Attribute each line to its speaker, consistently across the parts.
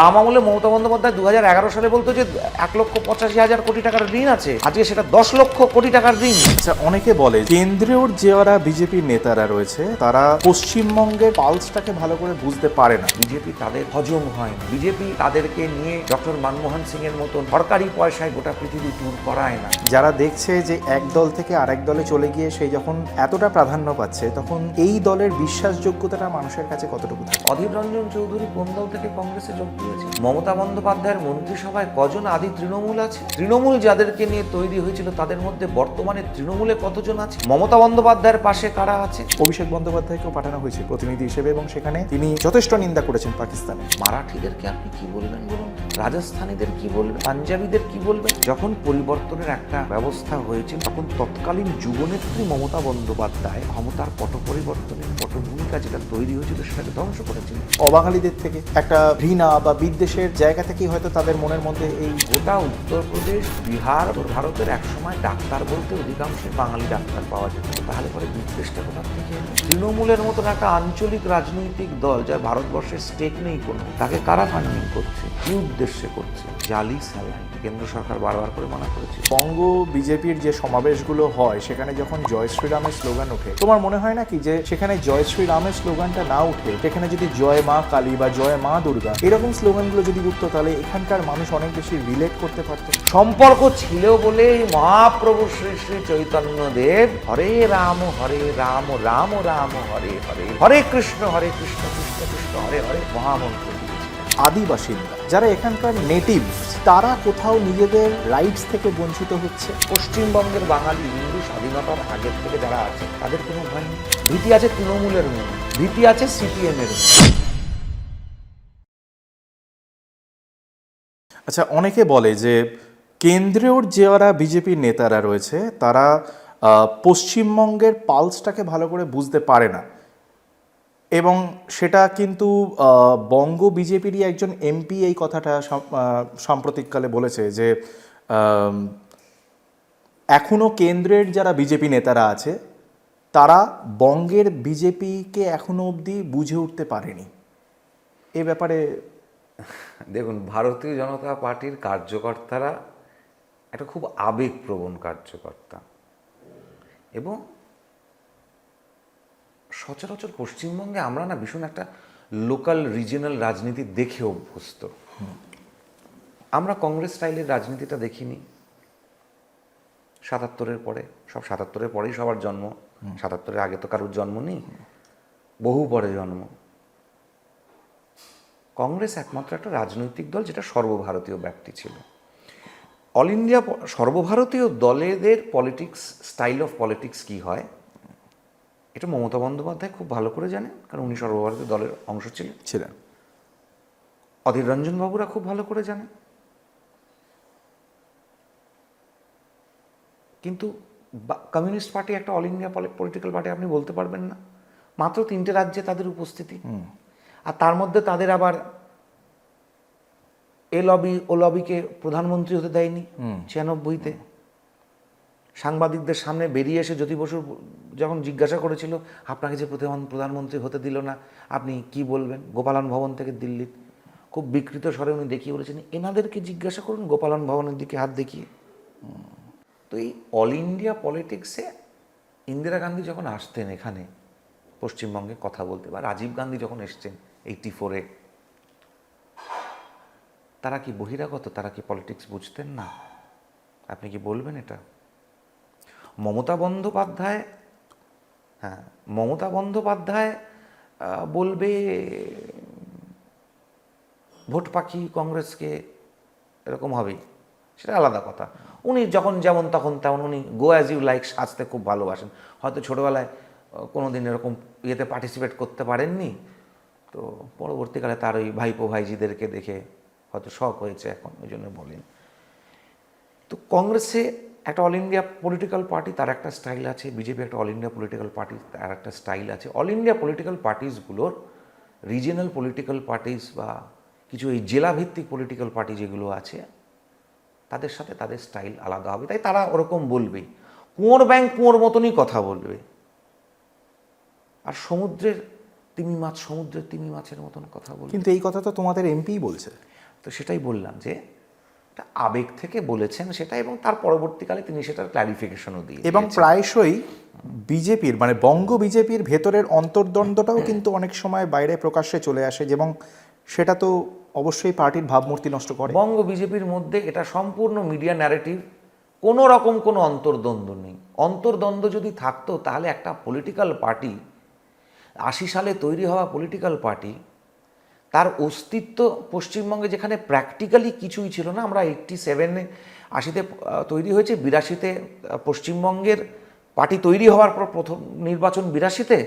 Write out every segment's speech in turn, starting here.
Speaker 1: বাম আমলে মমতা বন্দ্যোপাধ্যায় 2011 সালে বলতো যে 1,85,000 কোটি টাকার ঋণ আছে, আজকে সেটা 10 লক্ষ কোটি টাকার ঋণ।
Speaker 2: আচ্ছা, অনেকে বলে কেন্দ্রীয় যারা বিজেপির নেতারা রয়েছে তারা পশ্চিমবঙ্গের পালসটাকে ভালো করে বুঝতে পারে না।
Speaker 1: বিজেপি তাদের হজম হয় না, বিজেপি তাদেরকে নিয়ে ডক্টর মনমোহন সিং এর মতন সরকারি পয়সায় গোটা পৃথিবী ট্যুর করায় না।
Speaker 2: যারা দেখছে যে এক দল থেকে আরেক দলে চলে গিয়ে সেই যখন এতটা প্রাধান্য পাচ্ছে, তখন এই দলের বিশ্বাসযোগ্যতাটা মানুষের কাছে কতটুকু থাকে?
Speaker 1: অধীর রঞ্জন চৌধুরী কোন দল থেকে কংগ্রেসে যোগ দিয়েছে? মমতা বন্দ্যোপাধ্যায়ের মন্ত্রিসভায় কজন আদি তৃণমূল আছে? তৃণমূল যাদেরকে নিয়ে তৈরি হয়েছিল তাদের মধ্যে বর্তমানে তৃণমূলে কতজন আছে? মমতা বন্দ্যোপাধ্যায়ের পাশে কারা আছে?
Speaker 2: অভিষেক বন্দ্যোপাধ্যায়কেও পাঠানো হয়েছে প্রতিনিধি হিসেবে এবং সেখানে তিনি যথেষ্ট নিন্দা করেছেন পাকিস্তানে।
Speaker 1: মারাঠিদেরকে আপনি কি বলবেন বলুন? রাজস্থানীদের কি বলবেন? পাঞ্জাবিদের কি বলবেন? যখন পরিবর্তনের একটা ব্যবস্থা হয়েছে তখন তৎকালীন যুবনেত্রী মমতা বন্দ্যোপাধ্যায় ক্ষমতার পট পরিবর্তনের পটভূমিকা যেটা তৈরি হয়েছিল সেটাকে ধ্বংস করেছিল।
Speaker 2: অবাঙালিদের থেকে একটা ঘৃণা বা বিদ্বেষের জায়গা থেকেই হয়তো তাদের মনের মধ্যে এই
Speaker 1: গোটা উত্তরপ্রদেশ, বিহার, ভারতের একসময় ডাক্তার বলতে অধিকাংশই বাঙালি ডাক্তার পাওয়া যেত। তাহলে পরে বিদ্বেষটা কোথা থেকে এলো? তৃণমূলের মতন একটা আঞ্চলিক রাজনৈতিক দল যার ভারতবর্ষের স্টেট নেই কোনো, তাকে কারা ফান্ডিং করছে, কি উদ্দেশ্যে করছে? জালি স্যালাইন। কেন্দ্র সরকার বারবার করে মানা করেছে।
Speaker 2: বঙ্গ বিজেপির যে সমাবেশগুলো হয় সেখানে যখন জয় শ্রীরামের স্লোগান ওঠে, তোমার মনে হয় না কি যে সেখানে জয় শ্রীরামের স্লোগানটা না উঠে সেখানে যদি জয় মা কালী বা জয় মা দুর্গা এরকম স্লোগানগুলো যদি উঠতো, তাহলে এখানকার মানুষ অনেক বেশি রিলেট করতে পারতো।
Speaker 1: সম্পর্ক ছিল বলে মহাপ্রভু শ্রী শ্রী চৈতন্য দেব হরে রাম রাম রাম হরে হরে, হরে কৃষ্ণ কৃষ্ণ কৃষ্ণ হরে হরে মহামন্ত্র দিয়েছিলেন।
Speaker 2: আদিবাসীরা যারা এখানকার নেটিভ, তারা কোথাও নিজেদের রাইটস থেকে বঞ্চিত হচ্ছে।
Speaker 1: পশ্চিমবঙ্গের বাঙালি হিন্দু স্বাধীনতার আগের থেকে যারা আছে তাদের কোনো ভয় নেই। ভীতি আছে তৃণমূলের মধ্যে, ভীতি আছে সিপিএম এর মধ্যে।
Speaker 2: আচ্ছা, অনেকে বলে যে কেন্দ্রীয় যারা বিজেপির নেতারা রয়েছে তারা পশ্চিমবঙ্গের পালসটাকে ভালো করে বুঝতে পারে না, এবং সেটা কিন্তু বঙ্গ বিজেপিরই একজন এমপি এই কথাটা সাম্প্রতিককালে বলেছে যে এখনও কেন্দ্রের যারা বিজেপি নেতারা আছে তারা বঙ্গের বিজেপিকে এখনো অবধি বুঝে উঠতে পারেনি। এ ব্যাপারে
Speaker 1: দেখুন, ভারতীয় জনতা পার্টির কার্যকর্তারা একটা খুব আবেগপ্রবণ কার্যকর্তা এবং সচরাচর পশ্চিমবঙ্গে আমরা না ভীষণ একটা লোকাল রিজিয়নাল রাজনীতি দেখে অভ্যস্ত। আমরা কংগ্রেস স্টাইলের রাজনীতিটা দেখিনি ৭৭-এর পরে। সব ৭৭-এর পরেই সবার জন্ম, ৭৭-এর আগে তো কারোর জন্ম নেই, বহু পরে জন্ম। কংগ্রেস একমাত্র একটা রাজনৈতিক দল যেটা সর্বভারতীয় ব্যাপ্তি ছিল। অল ইন্ডিয়া সর্বভারতীয় দলেদের পলিটিক্স, স্টাইল অফ পলিটিক্স কী হয় এটা মমতা বন্দ্যোপাধ্যায় খুব ভালো করে জানেন, কারণ উনি সর্বভারতীয় দলের অংশ ছিলেন। অধীর রঞ্জন বাবুরা খুব ভালো করে জানেন। কিন্তু কমিউনিস্ট পার্টি একটা অল ইন্ডিয়া পলিটিক্যাল পার্টি আপনি বলতে পারবেন না। মাত্র 3টে রাজ্যে তাদের উপস্থিতি, আর তার মধ্যে তাদের আবার এ লবি ও লবিকে প্রধানমন্ত্রী হতে দেয়নি 96-তে। সাংবাদিকদের সামনে বেরিয়ে এসে জ্যোতি বসু যখন জিজ্ঞাসা করেছিল আপনাকে যে প্রধানমন্ত্রী হতে দিল না আপনি কি বলবেন, গোপালন ভবন থেকে দিল্লির, খুব বিকৃত স্বরে উনি দেখিয়ে বলেছেন এনাদেরকে জিজ্ঞাসা করুন গোপালন ভবনের দিকে হাত দেখিয়ে। তো এই অল ইন্ডিয়া পলিটিক্সে ইন্দিরা গান্ধী যখন আসতেন এখানে পশ্চিমবঙ্গে কথা বলতে, বা রাজীব গান্ধী যখন এসছেন 84-এ, তারা কি বহিরাগত, তারা কি পলিটিক্স বুঝতেন না? আপনি কি বলবেন এটা? মমতা বন্দ্যোপাধ্যায় বলবে ভোট পাখি কংগ্রেসকে, এরকম হবেই, সেটা আলাদা কথা। উনি যখন যেমন তখন তেমন, উনি গো অ্যাজ ইউ লাইক সাজতে খুব ভালোবাসেন। হয়তো ছোটোবেলায় কোনো দিন এরকম ইয়েতে পার্টিসিপেট করতে পারেননি, তো পরবর্তীকালে তার ওই ভাইপো ভাইজিদেরকে দেখে হয়তো শখ হয়েছে এখন, ওই জন্য বলেন। তো কংগ্রেসে একটা অল ইন্ডিয়া পলিটিক্যাল পার্টি, তার একটা স্টাইল আছে। বিজেপি একটা অল ইন্ডিয়া পলিটিক্যাল পার্টি, তার একটা স্টাইল আছে। অল ইন্ডিয়া পলিটিক্যাল পার্টিসগুলোর রিজিয়নাল পলিটিক্যাল পার্টিস বা কিছু এই জেলাভিত্তিক পলিটিক্যাল পার্টি যেগুলো আছে তাদের সাথে তাদের স্টাইল আলাদা হবে, তাই তারা ওরকম বলবেই। কুঁয়োর ব্যাঙ কুঁয়োর মতনই কথা বলবে, আর সমুদ্রের তিমি মাছের মতন কথা বলবে।
Speaker 2: কিন্তু এই কথা তো তোমাদের এমপিই বলছে।
Speaker 1: তো সেটাই বললাম যে এটা আবেগ থেকে বলেছেন সেটা, এবং তার পরবর্তীকালে তিনি সেটার ক্ল্যারিফিকেশনও দিয়ে
Speaker 2: এবং
Speaker 1: দিয়েছেন।
Speaker 2: প্রায়শই বিজেপির মানে বঙ্গ বিজেপির ভেতরের অন্তর্দ্বন্দ্বটাও কিন্তু অনেক সময় বাইরে প্রকাশ্যে চলে আসে, এবং সেটা তো অবশ্যই পার্টির ভাবমূর্তি নষ্ট করে।
Speaker 1: বঙ্গ বিজেপির মধ্যে এটা সম্পূর্ণ মিডিয়া ন্যারেটিভ, কোনো রকম কোনো অন্তর্দ্বন্দ্ব নেই। অন্তর্দ্বন্দ্ব যদি থাকতো তাহলে একটা পলিটিক্যাল পার্টি, 80 সালে তৈরি হওয়া পলিটিক্যাল পার্টি, তার অস্তিত্ব পশ্চিমবঙ্গে যেখানে প্র্যাকটিক্যালি কিছুই ছিল না। আমরা 87-এ 80-তে তৈরি হয়েছে, 82-তে পশ্চিমবঙ্গের পার্টি তৈরি হওয়ার পর প্রথম নির্বাচন 82-তে,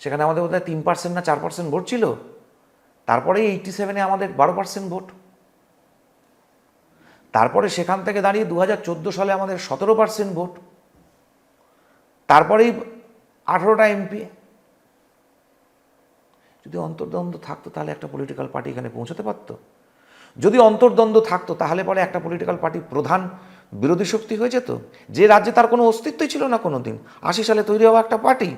Speaker 1: সেখানে আমাদের বোধহয় 3% না 4% ভোট ছিল। তারপরে 87-এ আমাদের 12% ভোট। তারপরে সেখান থেকে দাঁড়িয়ে 2014 সালে আমাদের 17% ভোট। তারপরেই 18টা এমপি। যদি অন্তর্দ্বন্দ্ব থাকতো তাহলে একটা পলিটিক্যাল পার্টি এখানে পৌঁছাতে পারতো। যদি অন্তর্দ্বন্দ্ব থাকতো তাহলে পরে একটা পলিটিক্যাল পার্টি প্রধান বিরোধী শক্তি হয়ে যেত, যে রাজ্যে তার কোনো অস্তিত্বই ছিল না কোনো দিন। 80 সালে তৈরি হওয়া একটা পার্টি।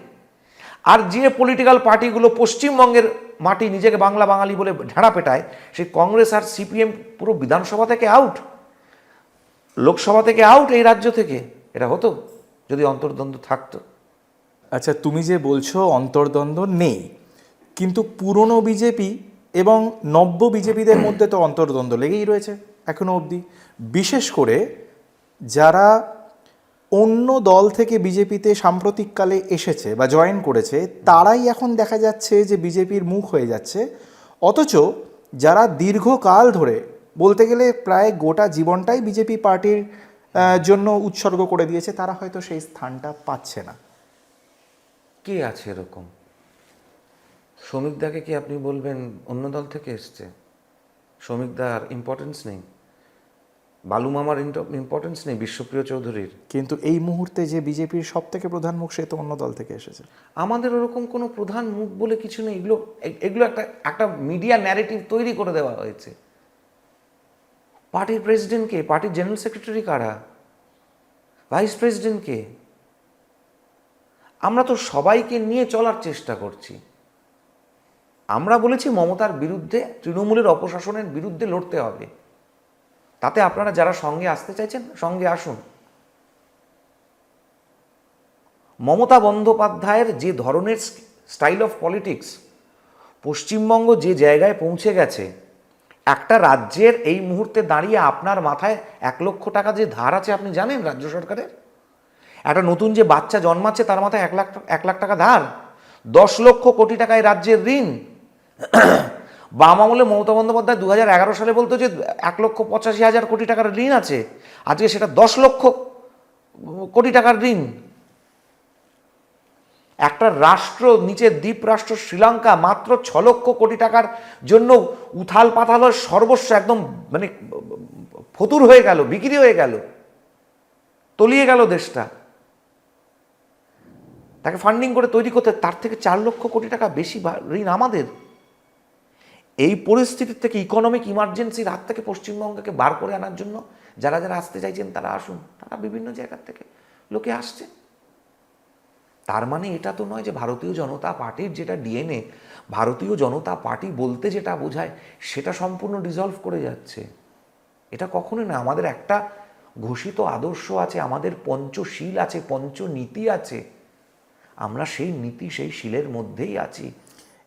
Speaker 1: আর যে পলিটিক্যাল পার্টিগুলো পশ্চিমবঙ্গের মাটি নিজেকে বাংলা বাঙালি বলে ঢেঁড়া পেটায়, সেই কংগ্রেস আর সিপিএম পুরো বিধানসভা থেকে আউট, লোকসভা থেকে আউট এই রাজ্য থেকে। এটা হতো যদি অন্তর্দ্বন্দ্ব থাকতো।
Speaker 2: আচ্ছা, তুমি যে বলছো অন্তর্দ্বন্দ্ব নেই, কিন্তু পুরনো বিজেপি এবং নব্য বিজেপিদের মধ্যে তো অন্তর্দ্বন্দ্ব লেগেই রয়েছে এখনো অবধি। বিশেষ করে যারা অন্য দল থেকে বিজেপিতে সাম্প্রতিককালে এসেছে বা জয়েন করেছে, তারাই এখন দেখা যাচ্ছে যে বিজেপির মুখ হয়ে যাচ্ছে। অথচ যারা দীর্ঘকাল ধরে, বলতে গেলে প্রায় গোটা জীবনটাই বিজেপি পার্টির জন্য উৎসর্গ করে দিয়েছে, তারা হয়তো সেই স্থানটা পাচ্ছে না।
Speaker 1: কে আছে এরকম? শ্রমিকদাকে কি আপনি বলবেন অন্য দল থেকে এসছে? শ্রমিকদার ইম্পর্টেন্স নেই, বালু মামার ইম্পর্টেন্স নেই, বিশ্বপ্রিয় চৌধুরীর?
Speaker 2: কিন্তু এই মুহূর্তে যে বিজেপির সব থেকে প্রধান মুখ, সে তো অন্য দল থেকে এসেছে।
Speaker 1: আমাদের ওরকম কোনো প্রধান মুখ বলে কিছু নেই। এগুলো এগুলো একটা একটা মিডিয়া ন্যারেটিভ তৈরি করে দেওয়া হয়েছে। পার্টির প্রেসিডেন্ট কে? পার্টির জেনারেল সেক্রেটারি কারা? ভাইস প্রেসিডেন্ট কে? আমরা তো সবাইকে নিয়ে চলার চেষ্টা করছি। আমরা বলেছি মমতার বিরুদ্ধে, তৃণমূলের অপশাসনের বিরুদ্ধে লড়তে হবে। তাতে আপনারা যারা সঙ্গে আসতে চাইছেন সঙ্গে আসুন। মমতা বন্দ্যোপাধ্যায়ের যে ধরনের স্টাইল অফ পলিটিক্স, পশ্চিমবঙ্গ যে জায়গায় পৌঁছে গেছে, একটা রাজ্যের এই মুহূর্তে দাঁড়িয়ে আপনার মাথায় 1 লক্ষ টাকা যে ধার আছে আপনি জানেন রাজ্য সরকারের? একটা নতুন যে বাচ্চা জন্মাচ্ছে তার মাথায় 1 লাখ টাকা ধার, 10 লক্ষ কোটি টাকায় রাজ্যের ঋণ। বাম আমলে মমতা বন্দ্যোপাধ্যায় 2011 সালে বলতো যে 1,85,000 কোটি টাকার ঋণ আছে, আজকে সেটা 10 লক্ষ কোটি টাকার ঋণ। একটা রাষ্ট্র, নিচের দ্বীপ রাষ্ট্র শ্রীলঙ্কা, মাত্র 6 লক্ষ কোটি টাকার জন্য উথাল পাথাল সর্বস্ব একদম মানে ফতুর হয়ে গেল, বিক্রি হয়ে গেল, তলিয়ে গেল দেশটা। তাকে ফান্ডিং করে তৈরি করতে তার থেকে 4 লক্ষ কোটি টাকা বেশি ঋণ আমাদের। এই পরিস্থিতির থেকে, ইকোনমিক ইমার্জেন্সির হাত থেকে পশ্চিমবঙ্গকে বার করে আনার জন্য যারা যারা আসতে চাইছেন তারা আসুন। তারা বিভিন্ন জায়গা থেকে লোকে আসছে। তার মানে এটা তো নয় যে ভারতীয় জনতা পার্টির যেটা ডিএনএ, ভারতীয় জনতা পার্টি বলতে যেটা বোঝায় সেটা সম্পূর্ণ ডিসলভ করে যাচ্ছে। এটা কখনোই না। আমাদের একটা ঘোষিত আদর্শ আছে, আমাদের পঞ্চশীল আছে, পঞ্চনীতি আছে। আমরা সেই নীতি, সেই শীলের মধ্যেই আছি।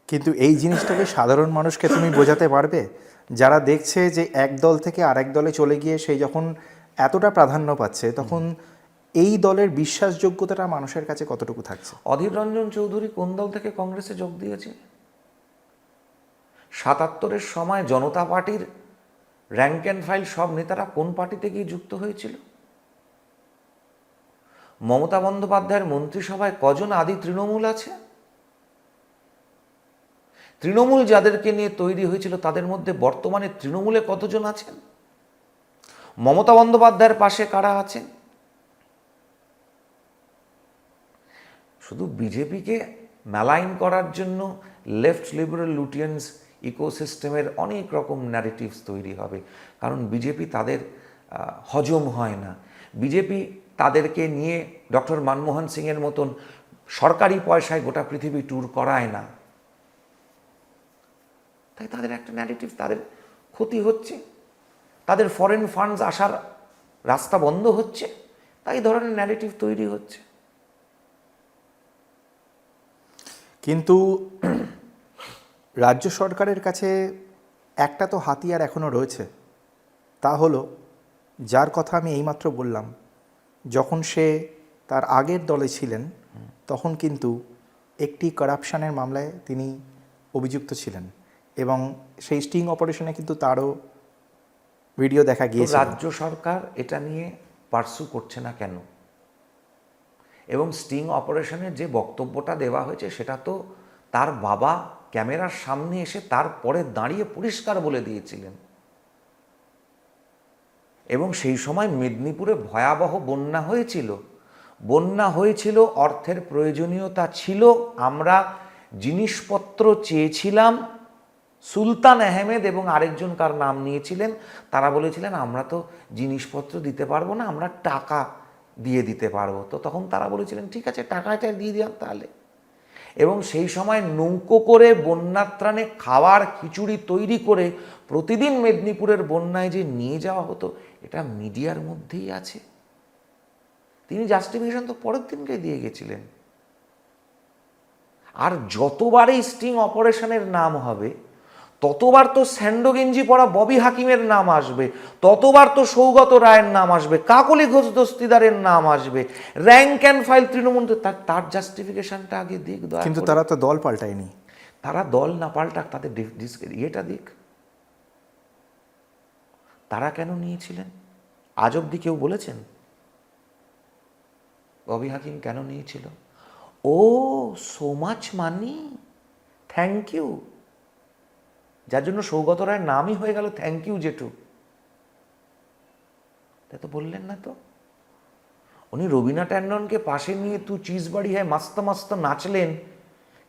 Speaker 2: কিন্তু এই জিনিসটাকে সাধারণ মানুষকে তুমি বোঝাতে পারবে? যারা দেখছে যে এক দল থেকে আরেক দলে চলে গিয়ে সেই যখন এতটা প্রাধান্য পাচ্ছে, তখন এই দলের বিশ্বাসযোগ্যতাটা মানুষের কাছে কতটুকু থাকছে?
Speaker 1: অধীর রঞ্জন চৌধুরী কোন দল থেকে কংগ্রেসে যোগ দিয়েছে? 77-এর সময় জনতা পার্টির র্যাঙ্ক অ্যান্ড ফাইল সব নেতারা কোন পার্টিতে গিয়ে যুক্ত হয়েছিল? মমতা বন্দ্যোপাধ্যায়ের মন্ত্রিসভায় কজন আদি তৃণমূল আছে? তৃণমূল যাদেরকে নিয়ে তৈরি হয়েছিল তাদের মধ্যে বর্তমানে তৃণমূলে কতজন আছেন? মমতা বন্দ্যোপাধ্যায়ের পাশে কারা আছেন? শুধু বিজেপিকে ম্যালাইন করার জন্য লেফট লিবারেল লুটিয়ান্স ইকোসিস্টেমের অনেক রকম ন্যারেটিভস তৈরি হবে, কারণ বিজেপি তাদের হজম হয় না। বিজেপি তাদেরকে নিয়ে ডক্টর মনমোহন সিংয়ের মতন সরকারি পয়সায় গোটা পৃথিবী ট্যুর করায় না। তাই তাদের একটা ন্যারেটিভ, তাদের ক্ষতি হচ্ছে। তাদের ফরেন ফান্ডস আসার রাস্তা বন্ধ হচ্ছে, তাই ধরনের ন্যারেটিভ তৈরি হচ্ছে।
Speaker 2: কিন্তু রাজ্য সরকারের কাছে একটা তো হাতিয়ার এখনও রয়েছে, তা হলো যার কথা আমি এইমাত্র বললাম, যখন সে তার আগের দলে ছিলেন তখন কিন্তু একটি কারাপশানের মামলায় তিনি অভিযুক্ত ছিলেন এবং সেই স্টিং অপারেশনে কিন্তু তারও ভিডিও দেখা
Speaker 1: তো
Speaker 2: গিয়েছিল।
Speaker 1: রাজ্য সরকার এটা নিয়ে পার্সু করছে না কেন? এবং স্টিং অপারেশনের যে বক্তব্যটা দেওয়া হয়েছে সেটা তো তার বাবা ক্যামেরার সামনে এসে তারপরে দাঁড়িয়ে পরিষ্কার বলে দিয়েছিলেন। এবং সেই সময় মেদিনীপুরে ভয়াবহ বন্যা হয়েছিল, অর্থের প্রয়োজনীয়তা ছিল, আমরা জিনিসপত্র চেয়েছিলাম। সুলতান আহমেদ এবং আরেকজন কার নাম নিয়েছিলেন, তারা বলেছিলেন আমরা তো জিনিসপত্র দিতে পারবো না, আমরা টাকা দিয়ে দিতে পারবো। তো তখন তারা বলেছিলেন ঠিক আছে টাকাটা দিয়ে দিলাম তাহলে। এবং সেই সময় নৌকো করে বন্যাত্রাণে খাবার খিচুড়ি তৈরি করে প্রতিদিন মেদিনীপুরের বন্যায় যে নিয়ে যাওয়া হতো, এটা মিডিয়ার মধ্যেই আছে। তিনি জাস্টিফিকেশন তো পরের দিনকে দিয়ে গেছিলেন। আর যতবার এই স্টিং অপারেশনের নাম হবে ততবার তো স্যান্ডো গেঞ্জি পরা ববি হাকিমের নাম আসবে, ততবার তো সৌগত রায়ের নাম আসবে, কাকলি ঘোষ দস্তিদারের নাম আসবে, র্যাঙ্ক অ্যান্ড ফাইল তৃণমূল। তার জাস্টিফিকেশনটা আগে দিক।
Speaker 2: কিন্তু তারা তো দল পাল্টায়নি।
Speaker 1: তারা দল না পাল্টাক, তাদের ইয়েটা দিক। তারা কেন নিয়েছিলেন আজ অব্দি কেউ বলেছেন? ববি হাকিম কেন নিয়েছিল? Oh so much money, thank you, যার জন্য সৌগত রায়ের নামই হয়ে গেল থ্যাংক ইউ জেঠু। তাই তো বললেন না তো। উনি রবিনা ট্যান্ডনকে পাশে নিয়ে তু চিজ বাড়ি হ্যায় মাস্ত মাস্ত নাচলেন,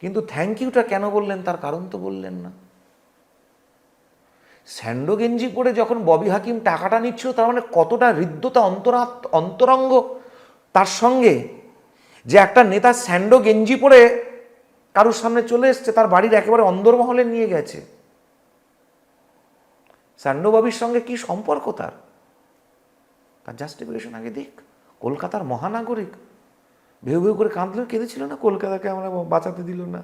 Speaker 1: কিন্তু থ্যাংক ইউটা কেন বললেন তার কারণ তো বললেন না। স্যান্ডো গেঞ্জি পরে যখন ববি হাকিম টাকাটা নিচ্ছিল, তার মানে কতটা হৃদ্যতা অন্তরঙ্গ তার সঙ্গে, যে একটা নেতা স্যান্ডো গেঞ্জি পরে কারোর সামনে চলে এসছে, তার বাড়ির একেবারে অন্দরমহলে নিয়ে গেছে। স্যান্ডো ববির সঙ্গে কি সম্পর্ক তার জাস্টিফিকেশন আগে দিক। কলকাতার মহানাগরিক ভেউ ভেউ করে কাঁদলেও কেঁদেছিল না, কলকাতাকে আমরা বাঁচাতে দিল না।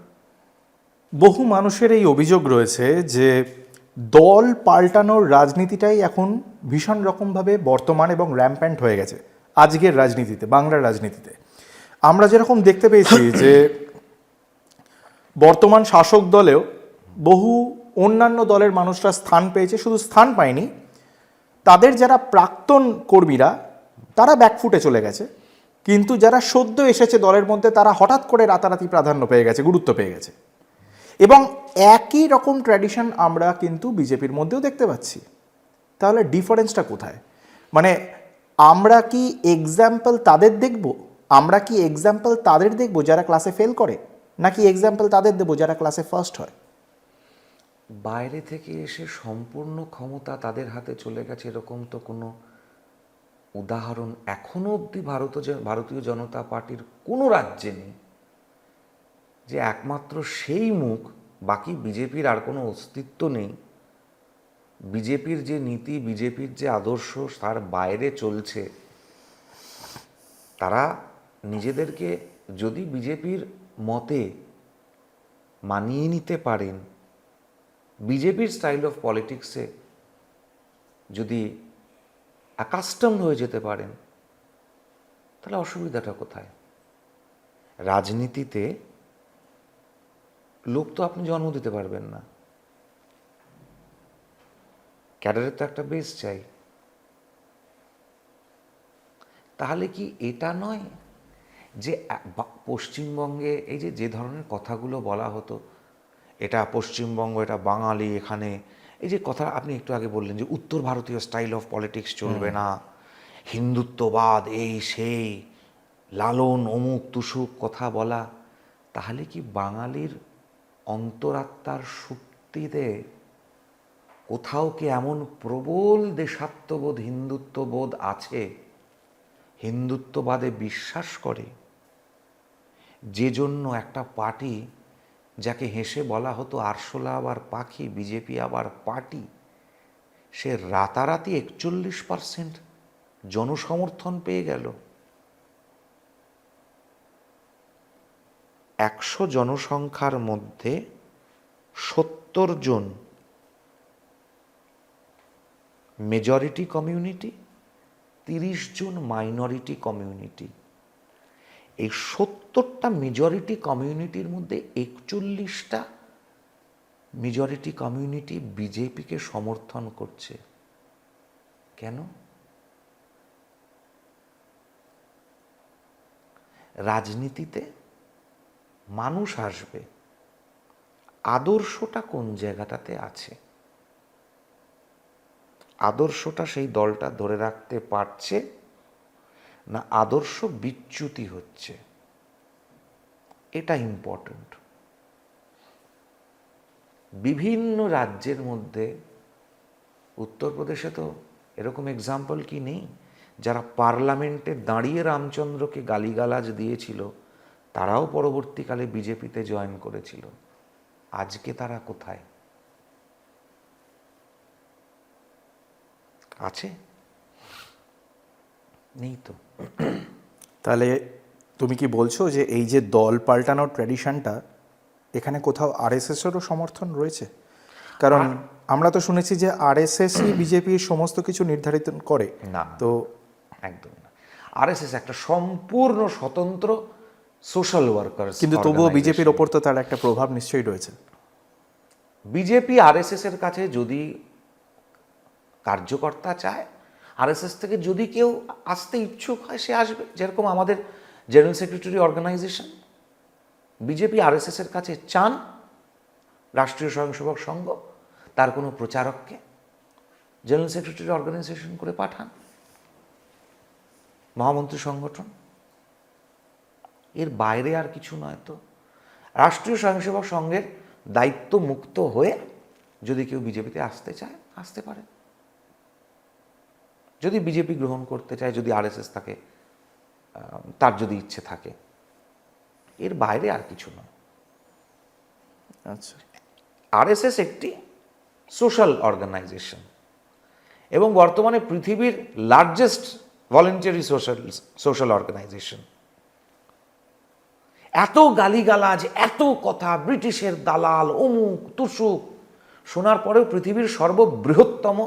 Speaker 2: বহু মানুষের এই অভিযোগ রয়েছে যে দল পাল্টানোর রাজনীতিটাই এখন ভীষণ রকমভাবে বর্তমান এবং র্যাম্প্যান্ট হয়ে গেছে আজকের রাজনীতিতে, বাংলার রাজনীতিতে। আমরা যেরকম দেখতে পেয়েছি যে বর্তমান শাসক দলেও বহু অন্যান্য দলের মানুষরা স্থান পেয়েছে, শুধু স্থান পায়নি, তাদের যারা প্রাক্তন কর্মীরা তারা ব্যাকফুটে চলে গেছে, কিন্তু যারা সদ্য এসেছে দলের মধ্যে তারা হঠাৎ করে রাতারাতি প্রাধান্য পেয়ে গেছে, গুরুত্ব পেয়ে গেছে। এবং একই রকম ট্র্যাডিশন আমরা কিন্তু বিজেপির মধ্যেও দেখতে পাচ্ছি। তাহলে ডিফারেন্সটা কোথায়? মানে আমরা কি এক্সাম্পল তাদের দেখব যারা ক্লাসে ফেল করে, নাকি এক্সাম্পল তাদের দেবো যারা ক্লাসে ফার্স্ট হয়?
Speaker 1: বাইরে থেকে এসে সম্পূর্ণ ক্ষমতা তাদের হাতে চলে গেছে এরকম তো কোনো উদাহরণ এখনো অবধি ভারতীয় জনতা পার্টির কোনো রাজ্যে নেই, যে একমাত্র সেই মুখ, বাকি বিজেপির আর কোনো অস্তিত্ব নেই। বিজেপির যে নীতি, বিজেপির যে আদর্শ তার বাইরে চলছে। তারা নিজেদেরকে যদি বিজেপির মতে মানিয়ে নিতে পারেন, বিজেপির স্টাইল অফ পলিটিক্সে যদি অ্যাকাস্টম হয়ে যেতে পারেন, তাহলে অসুবিধাটা কোথায়? রাজনীতিতে লোক তো আপনি জন্ম দিতে পারবেন না, ক্যাডারের তো একটা বেস চাই। তাহলে কি এটা নয় যে পশ্চিমবঙ্গে এই যে ধরনের কথাগুলো বলা হতো, এটা পশ্চিমবঙ্গ, এটা বাঙালি, এখানে এই যে কথা আপনি একটু আগে বললেন যে উত্তর ভারতীয় স্টাইল অফ পলিটিক্স চলবে না, হিন্দুত্ববাদ এই সেই, লালন অমুক তুসুক কথা বলা, তাহলে কি বাঙালির অন্তরাত্মার সুপ্তিতে কোথাও কি এমন প্রবল দেশাত্মবোধ, হিন্দুত্ববোধ আছে, হিন্দুত্ববাদে বিশ্বাস করে, যে জন্য একটা পার্টি যাকে হেসে বলা হতো আরশোলা আবার পাখি, বিজেপি আবার পার্টি, সে রাতারাতি 41% জনসমর্থন পেয়ে গেল। 100 জনসংখ্যার মধ্যে 70 জন মেজরিটি কমিউনিটি, 30 জন মাইনরিটি কমিউনিটি। এই 70টা মেজরিটি কমিউনিটির মধ্যে 41টা মেজরিটি কমিউনিটি বিজেপিকে সমর্থন করছে। কেন? রাজনীতিতে মানুষ আসবে, আদর্শটা কোন জায়গাটাতে আছে, আদর্শটা সেই দলটা ধরে রাখতে পারছে না আদর্শ বিচ্যুতি হচ্ছে, এটা ইম্পর্ট্যান্ট। বিভিন্ন রাজ্যের মধ্যে, উত্তরপ্রদেশে তো এরকম এক্সাম্পল কি নেই, যারা পার্লামেন্টে দাঁড়িয়ে রামচন্দ্রকে গালিগালাজ দিয়েছিল তারাও পরবর্তীকালে বিজেপিতে জয়েন করেছিল। আজকে তারা কোথায় আছে? নেই তো।
Speaker 2: তাহলে তুমি কি বলছো যে এই যে দল পাল্টানোর ট্র্যাডিশনটা, এখানে কোথাও আরএসএসেরও সমর্থন রয়েছে? কারণ আমরা তো শুনেছি যে আরএসএসই বিজেপির সমস্ত কিছু নির্ধারিত করে।
Speaker 1: না,
Speaker 2: তো
Speaker 1: একদম না। আরএসএস একটা সম্পূর্ণ স্বতন্ত্র সোশ্যাল ওয়ার্কার,
Speaker 2: কিন্তু তবুও বিজেপির ওপর তো তার একটা প্রভাব নিশ্চয়ই রয়েছে।
Speaker 1: বিজেপি আরএসএস এর কাছে যদি কার্যকর্তা চায়, আরএসএস থেকে যদি কেউ আসতে ইচ্ছুক হয় সে আসবে। যেরকম আমাদের general secretary organisation, BJP RSS এর কাছে চান রাষ্ট্রীয় স্বয়ংসেবক সংঘ তার কোনো প্রচারককে জেনারেল সেক্রেটারি অর্গানাইজেশন করে পাঠান, মহামন্ত্রী সংগঠন। এর বাইরে আর কিছু নয় তো। রাষ্ট্রীয় স্বয়ংসেবক সংঘের দায়িত্ব মুক্ত হয়ে যদি কেউ বিজেপিতে আসতে চায় আসতে পারে, যদি বিজেপি গ্রহণ করতে চায়, যদি আরএসএস তাকে, তার যদি ইচ্ছে থাকে। এর বাইরে আর কিছু নয়।
Speaker 2: আচ্ছা,
Speaker 1: আরএসএস একটি সোশ্যাল অর্গানাইজেশন এবং বর্তমানে পৃথিবীর লার্জেস্ট ভলেন্টারি সোশ্যাল অর্গানাইজেশন। এত গালিগালাজ, এত কথা, ব্রিটিশের দালাল, অমুক তুসুক শোনার পরেও পৃথিবীর সর্ববৃহত্তম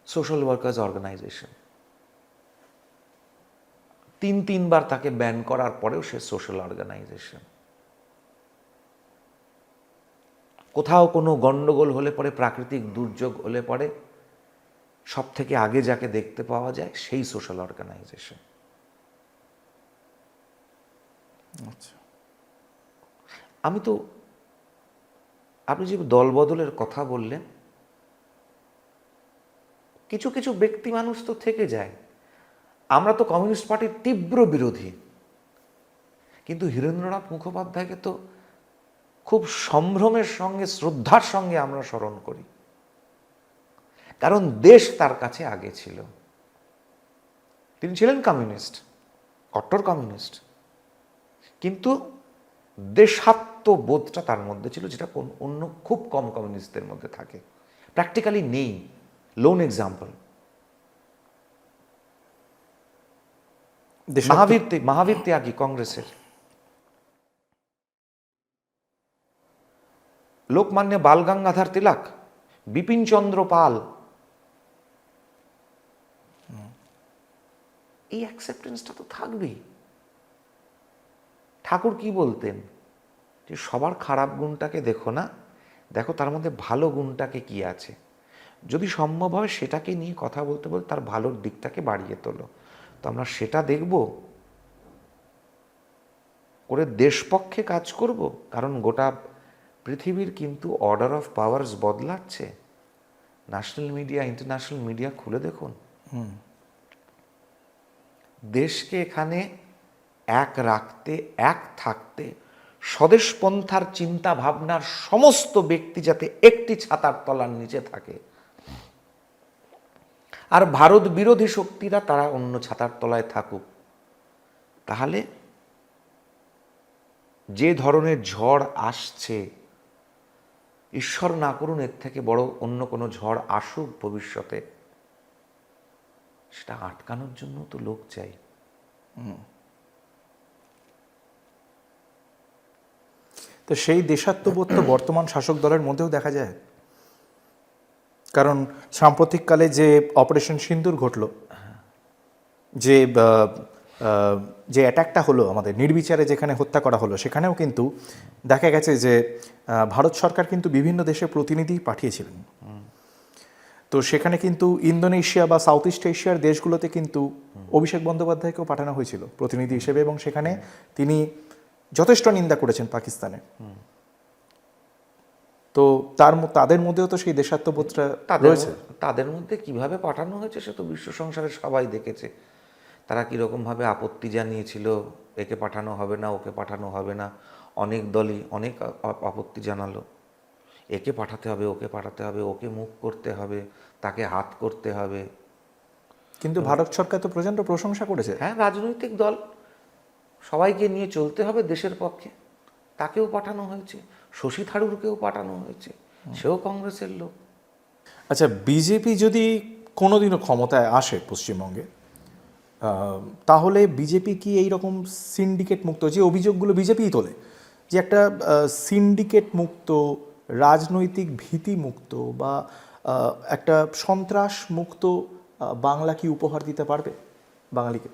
Speaker 1: সোশ্যাল ওয়ার্কার্স অর্গানাইজেশন। তিনবার তাকে ব্যান করার পরেও সে সোশ্যাল অর্গানাইজেশন। কোথাও কোনো গন্ডগোল হলে পরে, প্রাকৃতিক দুর্যোগ হলে পরে সব থেকে আগে যাকে দেখতে পাওয়া যায় সেই সোশ্যাল অর্গানাইজেশন।
Speaker 2: আচ্ছা।
Speaker 1: আমি তো, আপনি যে দলবদলের কথা বললেন, কিছু কিছু ব্যক্তি মানুষ তো থেকে যায়। আমরা তো কমিউনিস্ট পার্টির তীব্র বিরোধী, কিন্তু হীরেন্দ্রনাথ মুখোপাধ্যায়কে তো খুব সম্ভ্রমের সঙ্গে, শ্রদ্ধার সঙ্গে আমরা স্মরণ করি, কারণ দেশ তার কাছে আগে ছিল। তিনি ছিলেন কমিউনিস্ট, কট্টর কমিউনিস্ট, কিন্তু দেশাত্মবোধটা তার মধ্যে ছিল, যেটা অন্য খুব কম কমিউনিস্টদের মধ্যে থাকে, প্র্যাকটিক্যালি নেই। লোন এক্সাম্পল মহাবীর ত্যাগী কংগ্রেসের, লোকমান্য বাল গঙ্গাধর তিলক, বিপিন চন্দ্র পাল, এই অ্যাকসেপ্টেন্সটা তো থাকবেই। ঠাকুর কি বলতেন যে সবার খারাপ গুণটাকে দেখো না, দেখো তার মধ্যে ভালো গুণটাকে কি আছে, যদি সম্ভব হয় সেটাকে নিয়ে কথা বলতে বলতে তার ভালোর দিকটাকে বাড়িয়ে তোলো। তো আমরা সেটা দেখব, করে দেশপক্ষে কাজ করব। কারণ গোটা পৃথিবীর কিন্তু অর্ডার অফ পাওয়ার্স বদলাচ্ছে। ন্যাশনাল মিডিয়া, ইন্টারন্যাশনাল মিডিয়া খুলে দেখুন, দেশকে এখানে এক রাখতে, এক থাকতে, স্বদেশপন্থার চিন্তা ভাবনার সমস্ত ব্যক্তি যাতে একটি ছাতার তলার নিচে থাকে, আর ভারত বিরোধী শক্তিরা তারা অন্য ছাতার তলায় থাকুক, তাহলে যে ধরনের ঝড় আসছে ঈশ্বর না করুন এর থেকে বড় অন্য কোনো ঝড় আসুক ভবিষ্যতে, সেটা আটকানোর জন্য তো লোক চাই।
Speaker 2: তো সেই দেশাত্মবোধ তো বর্তমান শাসক দলের মধ্যেও দেখা যায়, কারণ সাম্প্রতিককালে যে অপারেশন সিন্দুর ঘটলো, যে যে অ্যাটাকটা হলো আমাদের নির্বিচারে যেখানে হত্যা করা হলো, সেখানেও কিন্তু দেখা গেছে যে ভারত সরকার কিন্তু বিভিন্ন দেশে প্রতিনিধি পাঠিয়েছিলেন। তো সেখানে কিন্তু ইন্দোনেশিয়া বা সাউথ ইস্ট এশিয়ার দেশগুলোতে কিন্তু অভিষেক বন্দ্যোপাধ্যায়কেও পাঠানো হয়েছিল প্রতিনিধি হিসেবে, এবং সেখানে তিনি যথেষ্ট নিন্দা করেছেন পাকিস্তানে। তো তাদের মধ্যেও তো সেই দেশাত্মবোধটা রয়েছে।
Speaker 1: তাদের মধ্যে কিভাবে পাঠানো হয়েছে সে তো বিশ্ব সংসারে সবাই দেখেছে। তারা কীরকমভাবে আপত্তি জানিয়েছিল, একে পাঠানো হবে না, ওকে পাঠানো হবে না। অনেক দলই অনেক আপত্তি জানালো, একে পাঠাতে হবে, ওকে পাঠাতে হবে, ওকে মুখ করতে হবে, তাকে হাত করতে হবে।
Speaker 2: কিন্তু ভারত সরকার তো প্রচণ্ড প্রশংসা করেছে।
Speaker 1: হ্যাঁ, রাজনৈতিক দল সবাইকে নিয়ে চলতে হবে দেশের পক্ষে, তাকেও পাঠানো হয়েছে। শশী থারুরকেও পাঠানো হয়েছে, সেও কংগ্রেসের লোক।
Speaker 2: আচ্ছা, বিজেপি যদি কোনোদিনও ক্ষমতায় আসে পশ্চিমবঙ্গে, তাহলে বিজেপি কি এইরকম সিন্ডিকেট মুক্ত, যে অভিযোগগুলো বিজেপিই তোলে, যে একটা সিন্ডিকেট মুক্ত, রাজনৈতিক ভীতি মুক্ত বা একটা সন্ত্রাস মুক্ত বাংলা কি উপহার দিতে পারবে বাঙালিকে?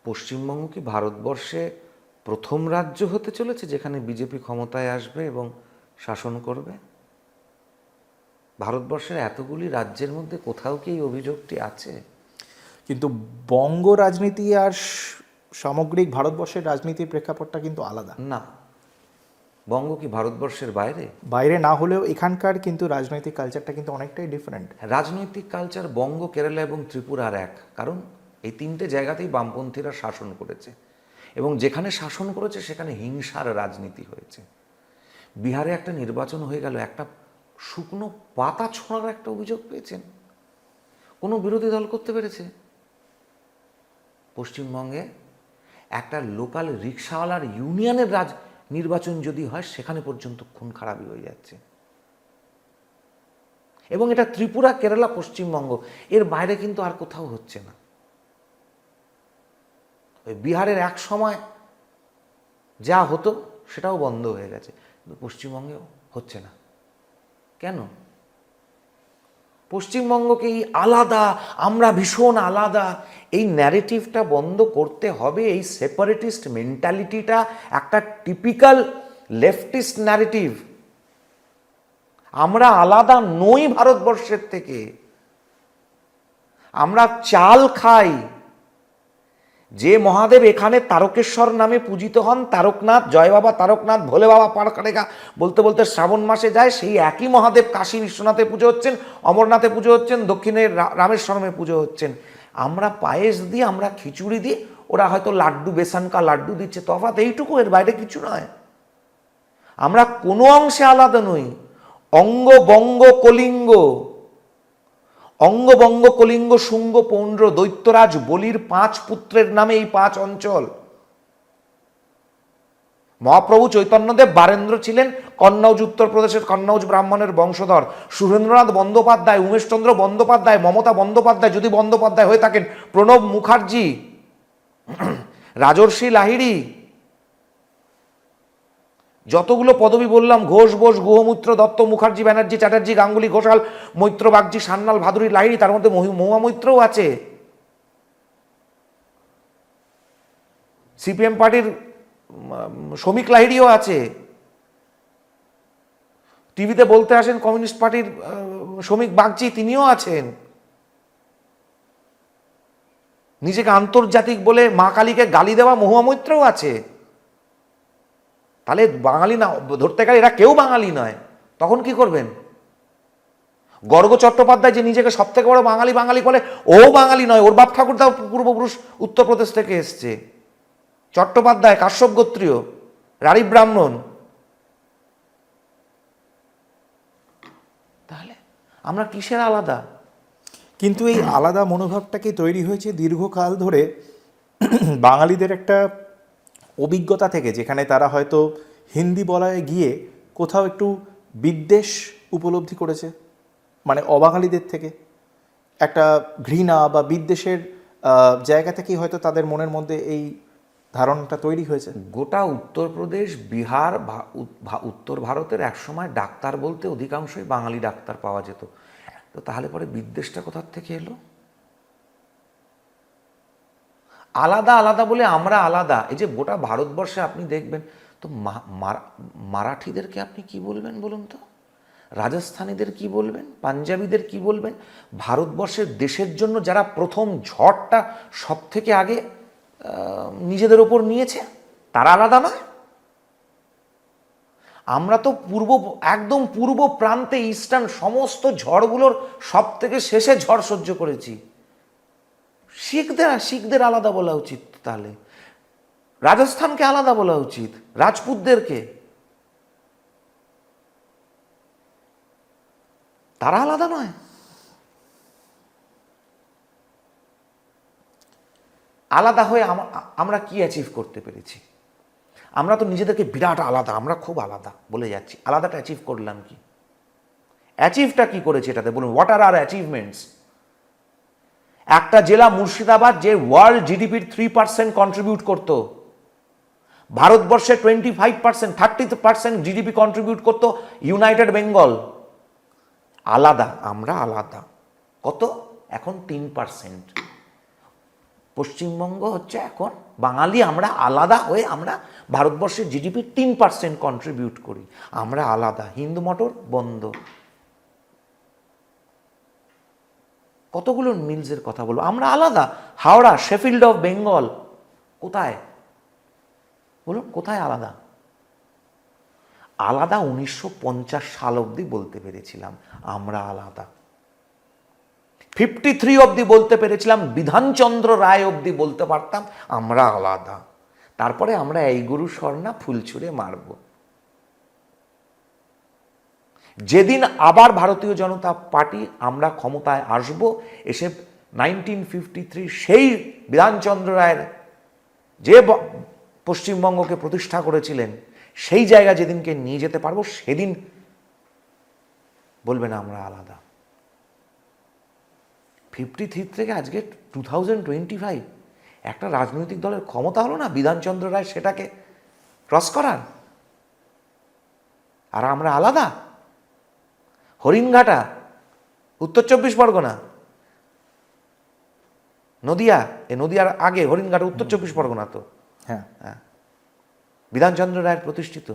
Speaker 1: পশ্চিমবঙ্গ কি ভারতবর্ষে প্রথম রাজ্য হতে চলেছে যেখানে বিজেপি ক্ষমতায় আসবে এবং শাসন করবে? ভারতবর্ষের এতগুলি রাজ্যের মধ্যে কোথাও কি এই অভিযোগটি আছে?
Speaker 2: কিন্তু বঙ্গ রাজনীতি আর সামগ্রিক ভারতবর্ষের রাজনীতির প্রেক্ষাপটটা কিন্তু আলাদা।
Speaker 1: না, বঙ্গ কি ভারতবর্ষের বাইরে?
Speaker 2: বাইরে না হলেও এখানকার কিন্তু রাজনৈতিক কালচারটা কিন্তু অনেকটাই ডিফারেন্ট।
Speaker 1: রাজনৈতিক কালচার বঙ্গ, কেরালা এবং ত্রিপুরার এক, কারণ এই তিনটে জায়গাতেই বামপন্থীরা শাসন করেছে, এবং যেখানে শাসন করেছে সেখানে হিংসার রাজনীতি হয়েছে। বিহারে একটা নির্বাচন হয়ে গেল, একটা শুকনো পাতা ছোঁড়ার একটা অভিযোগ পেয়েছেন, কোনো বিরোধী দল করতে পেরেছে? পশ্চিমবঙ্গে একটা লোকাল রিক্সাওয়ালার ইউনিয়নের নির্বাচন যদি হয়, সেখানে পর্যন্ত খুন খারাপি হয়ে যাচ্ছে। এবং এটা ত্রিপুরা, কেরালা, পশ্চিমবঙ্গ, এর বাইরে কিন্তু আর কোথাও হচ্ছে না। ওই বিহারের এক সময় যা হতো সেটাও বন্ধ হয়ে গেছে, কিন্তু পশ্চিমবঙ্গেও হচ্ছে না। কেন? পশ্চিমবঙ্গকে এই আলাদা, আমরা ভীষণ আলাদা, এই ন্যারেটিভটা বন্ধ করতে হবে। এই সেপারেটিস্ট মেন্টালিটিটা একটা টিপিক্যাল লেফটিস্ট ন্যারেটিভ। আমরা আলাদা নই ভারতবর্ষের থেকে, আমরা চাল খাই। যে মহাদেব এখানে তারকেশ্বর নামে পূজিত হন, তারকনাথ, জয় বাবা তারকনাথ, ভোলে বাবা পারকারেগা বলতে বলতে শ্রাবণ মাসে যায়, সেই একই মহাদেব কাশী বিশ্বনাথে পুজো হচ্ছেন, অমরনাথে পুজো হচ্ছেন, দক্ষিণে রামেশ্বরমে পুজো হচ্ছেন। আমরা পায়েস দিই, আমরা খিচুড়ি দিই, ওরা হয়তো লাড্ডু, বেসন কা লাড্ডু দিচ্ছে, তফাৎ এইটুকু, এর বাইরে কিছু নয়। আমরা কোনো অংশে আলাদা নই। অঙ্গ, বঙ্গ, কলিঙ্গ, অঙ্গবঙ্গ, কলিঙ্গ, শুঙ্গ, পৌণ্ড্র, দৈত্যরাজ বলির 5 পুত্রের নামে এই 5 অঞ্চল। মহাপ্রভু চৈতন্যদেব বারেন্দ্র ছিলেন কন্নৌজ, উত্তরপ্রদেশের কন্নৌজ ব্রাহ্মণের বংশধর। সুরেন্দ্রনাথ বন্দ্যোপাধ্যায়, উমেশচন্দ্র বন্দ্যোপাধ্যায়, মমতা বন্দ্যোপাধ্যায় যদি বন্দ্যোপাধ্যায় হয়ে থাকেন, প্রণব মুখার্জি, রাজর্ষি লাহিড়ী, যতগুলো পদবি বললাম, ঘোষ, বোস, গুহমূত্র, দত্ত, মুখার্জি, ব্যানার্জি, চ্যাটার্জি, গাঙ্গুলি, ঘোষাল, মৈত্র, বাগজি, সান্যাল, ভাদুরী, লাহিড়ী, তার মধ্যে মহুয়া মৈত্রও আছে। সিপিএম পার্টির শ্রমিক লাহিড়ীও আছে। টিভিতে বলতে আসেন কমিউনিস্ট পার্টির শ্রমিক বাগচি, তিনিও আছেন। নিজেকে আন্তর্জাতিক বলে মা কালীকে গালি দেওয়া মহুয়া মৈত্রও আছে। তাহলে বাঙালি না ধরতে গেলে এরা কেউ বাঙালি নয়, তখন কি করবেন? গর্গ চট্টোপাধ্যায় যে নিজেকে সব থেকে বড় বাঙালি বাঙালি বলে, ও বাঙালি নয়, ওর বাপ ঠাকুরদাও পূর্বপুরুষ উত্তরপ্রদেশ থেকে এসছে। চট্টোপাধ্যায় কাশ্যপ গোত্রীয়, রাঢ়ী ব্রাহ্মণ। তাহলে আমরা কিসের আলাদা?
Speaker 2: কিন্তু এই আলাদা মনোভাবটাকে তৈরি হয়েছে দীর্ঘকাল ধরে বাঙালিদের একটা অভিজ্ঞতা থেকে, যেখানে তারা হয়তো হিন্দি বলায় গিয়ে কোথাও একটু বিদ্বেষ উপলব্ধি করেছে, মানে অবাঙালিদের থেকে একটা ঘৃণা বা বিদ্বেষের জায়গা থেকেই হয়তো তাদের মনের মধ্যে এই ধারণাটা তৈরি হয়েছে।
Speaker 1: গোটা উত্তরপ্রদেশ, বিহার, উত্তর ভারতের একসময় ডাক্তার বলতে অধিকাংশই বাঙালি ডাক্তার পাওয়া যেত। তো তাহলে পরে বিদ্বেষটা কোথার থেকে এলো? আলাদা আলাদা বলে আমরা আলাদা, এই যে গোটা ভারতবর্ষে আপনি দেখবেন তো মারাঠিদেরকে আপনি কি বলবেন বলুন তো, রাজস্থানীদের কি বলবেন, পাঞ্জাবিদের কি বলবেন? ভারতবর্ষের দেশের জন্য যারা প্রথম ঝড়টা সব থেকে আগে নিজেদের ওপর নিয়েছে, তারা আলাদা নয়? আমরা তো একদম পূর্ব প্রান্তে, ইস্টার্ন সমস্ত ঝড়গুলোর সব থেকে শেষে ঝড় সহ্য করেছি। শিখদের আলাদা বলা উচিত, তাহলে রাজস্থানকে আলাদা বলা উচিত, রাজপুতদেরকে। তারা আলাদা নয়? আলাদা হয়ে আমরা কি অ্যাচিভ করতে পেরেছি? আমরা তো নিজেদেরকে বিরাট আলাদা, আমরা খুব আলাদা বলে যাচ্ছি। আলাদাটা অ্যাচিভ করলাম কি? অ্যাচিভটা কি করেছে এটাতে বলুন? What are are achievements? একটা জেলা মুর্শিদাবাদ, যে ওয়ার্ল্ড জিডিপির 3% কন্ট্রিবিউট করত, ভারতবর্ষে 25%, 30% জিডিপি কন্ট্রিবিউট করত ইউনাইটেড বেঙ্গল। আলাদা, আমরা আলাদা। কত? এখন 3%। পশ্চিমবঙ্গ হচ্ছে এখন বাঙালি, আমরা আলাদা হয়ে আমরা ভারতবর্ষের জিডিপি 3% কন্ট্রিবিউট করি, আমরা আলাদা। হিন্দু মোটর বন্ধ। কতগুলো মিলসের কথা বলবো, আমরা আলাদা। হাওড়া, শেফিল্ড অফ বেঙ্গল, কোথায় বলুন, কোথায় আলাদা? আলাদা 1950 সাল অবধি বলতে পেরেছিলাম আমরা আলাদা। 53 অবধি বলতে পেরেছিলাম, বিধানচন্দ্র রায় অবধি বলতে পারতাম আমরা আলাদা। তারপরে আমরা এই গুরু স্বর্ণা ফুল ছুঁড়ে মারব। যেদিন আবার ভারতীয় জনতা পার্টি আমরা ক্ষমতায় আসব, এসে 1953 সেই বিধানচন্দ্র রায়ের যে পশ্চিমবঙ্গকে প্রতিষ্ঠা করেছিলেন, সেই জায়গা যেদিনকে নিয়ে যেতে পারবো, সেদিন বলবেন আমরা আলাদা। 53 থেকে আজকে 2025 একটা রাজনৈতিক দলের ক্ষমতা হলো না বিধানচন্দ্র রায় সেটাকে ক্রস করার, আর আমরা আলাদা। হরিণঘাটা, উত্তর 24 পরগনা, নদিয়া, নদিয়ার আগে হরিণঘাটা উত্তর 24 পরগনা তো।
Speaker 2: হ্যাঁ,
Speaker 1: বিধানচন্দ্র রায়ের প্রতিষ্ঠিত।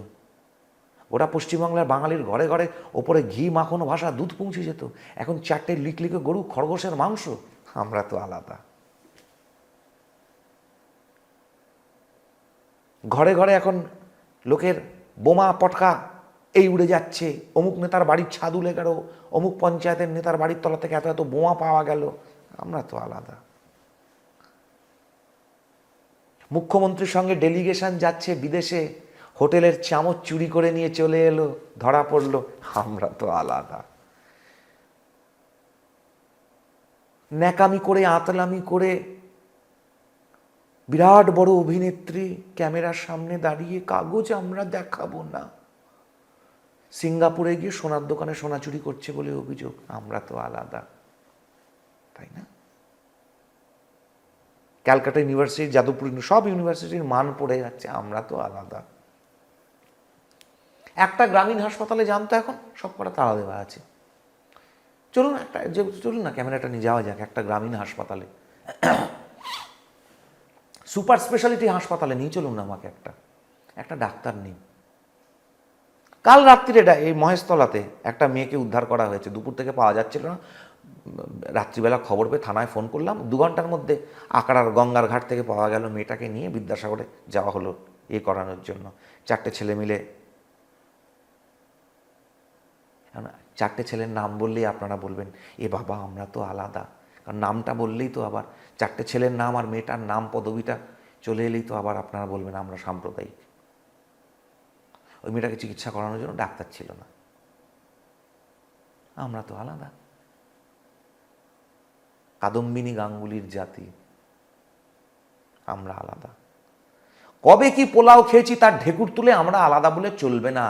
Speaker 1: ওটা পশ্চিমবাংলার বাঙালির ঘরে ঘরে ওপরে ঘি মাখনো ভাষা, দুধ পৌঁছে যেত। এখন 4টে লিকলিকে গরু, খরগোশের মাংস। আমরা তো আলাদা। ঘরে ঘরে এখন লোকের বোমা পটকা এই উড়ে যাচ্ছে, অমুক নেতার বাড়ির ছাদ উড়ে গেল, অমুক পঞ্চায়েতের নেতার বাড়ির তলা থেকে এত এত বোমা পাওয়া গেল। আমরা তো আলাদা। মুখ্যমন্ত্রীর সঙ্গে ডেলিগেশন যাচ্ছে বিদেশে, হোটেলের চামচ চুরি করে নিয়ে চলে এলো, ধরা পড়লো, আমরা তো আলাদা। ন্যাকামি করে, আতলামি করে বিরাট বড় অভিনেত্রী ক্যামেরার সামনে দাঁড়িয়ে কাগজ আমরা দেখাবো না, সিঙ্গাপুরে গিয়ে সোনার দোকানে সোনা চুরি করছে বলে অভিযোগ, আমরা তো আলাদা, তাই না? ক্যালকাটা ইউনিভার্সিটি, যাদবপুর, সব ইউনিভার্সিটির মান পড়ে যাচ্ছে, আমরা তো আলাদা। একটা গ্রামীণ হাসপাতালে জানতো এখন সব কটা তালা দেওয়া আছে। চলুন না ক্যামেরাটা নিয়ে যাওয়া যাক একটা গ্রামীণ হাসপাতালে, সুপার স্পেশালিটি হাসপাতালে নিয়ে চলুন না আমাকে, একটা ডাক্তার নেই। কাল রাত্রিরে এই মহেশতলাতে একটা মেয়েকে উদ্ধার করা হয়েছে, দুপুর থেকে পাওয়া যাচ্ছিল না, রাত্রিবেলা খবর পেয়ে থানায় ফোন করলাম, 2 ঘন্টার মধ্যে আকাড়ার গঙ্গার ঘাট থেকে পাওয়া গেল। মেয়েটাকে নিয়ে বিদ্যাসাগরে যাওয়া হলো করানোর জন্য। 4টে ছেলে মিলে, 4টে ছেলের নাম বললেই আপনারা বলবেন এ বাবা আমরা তো আলাদা, কারণ নামটা বললেই তো আবার 4টে ছেলের নাম আর মেয়েটার নাম পদবিটা চলে এলেই তো আবার আপনারা বলবেন আমরা সাম্প্রদায়িক। ওই মেয়েটাকে চিকিৎসা করানোর জন্য ডাক্তার ছিল না, আমরা তো আলাদা। কাদম্বিনী গাঙ্গুলির জাতি, আমরা আলাদা। কবে কি পোলাও খেয়েছি তার ঢেকুর তুলে আমরা আলাদা বলে চলবে না।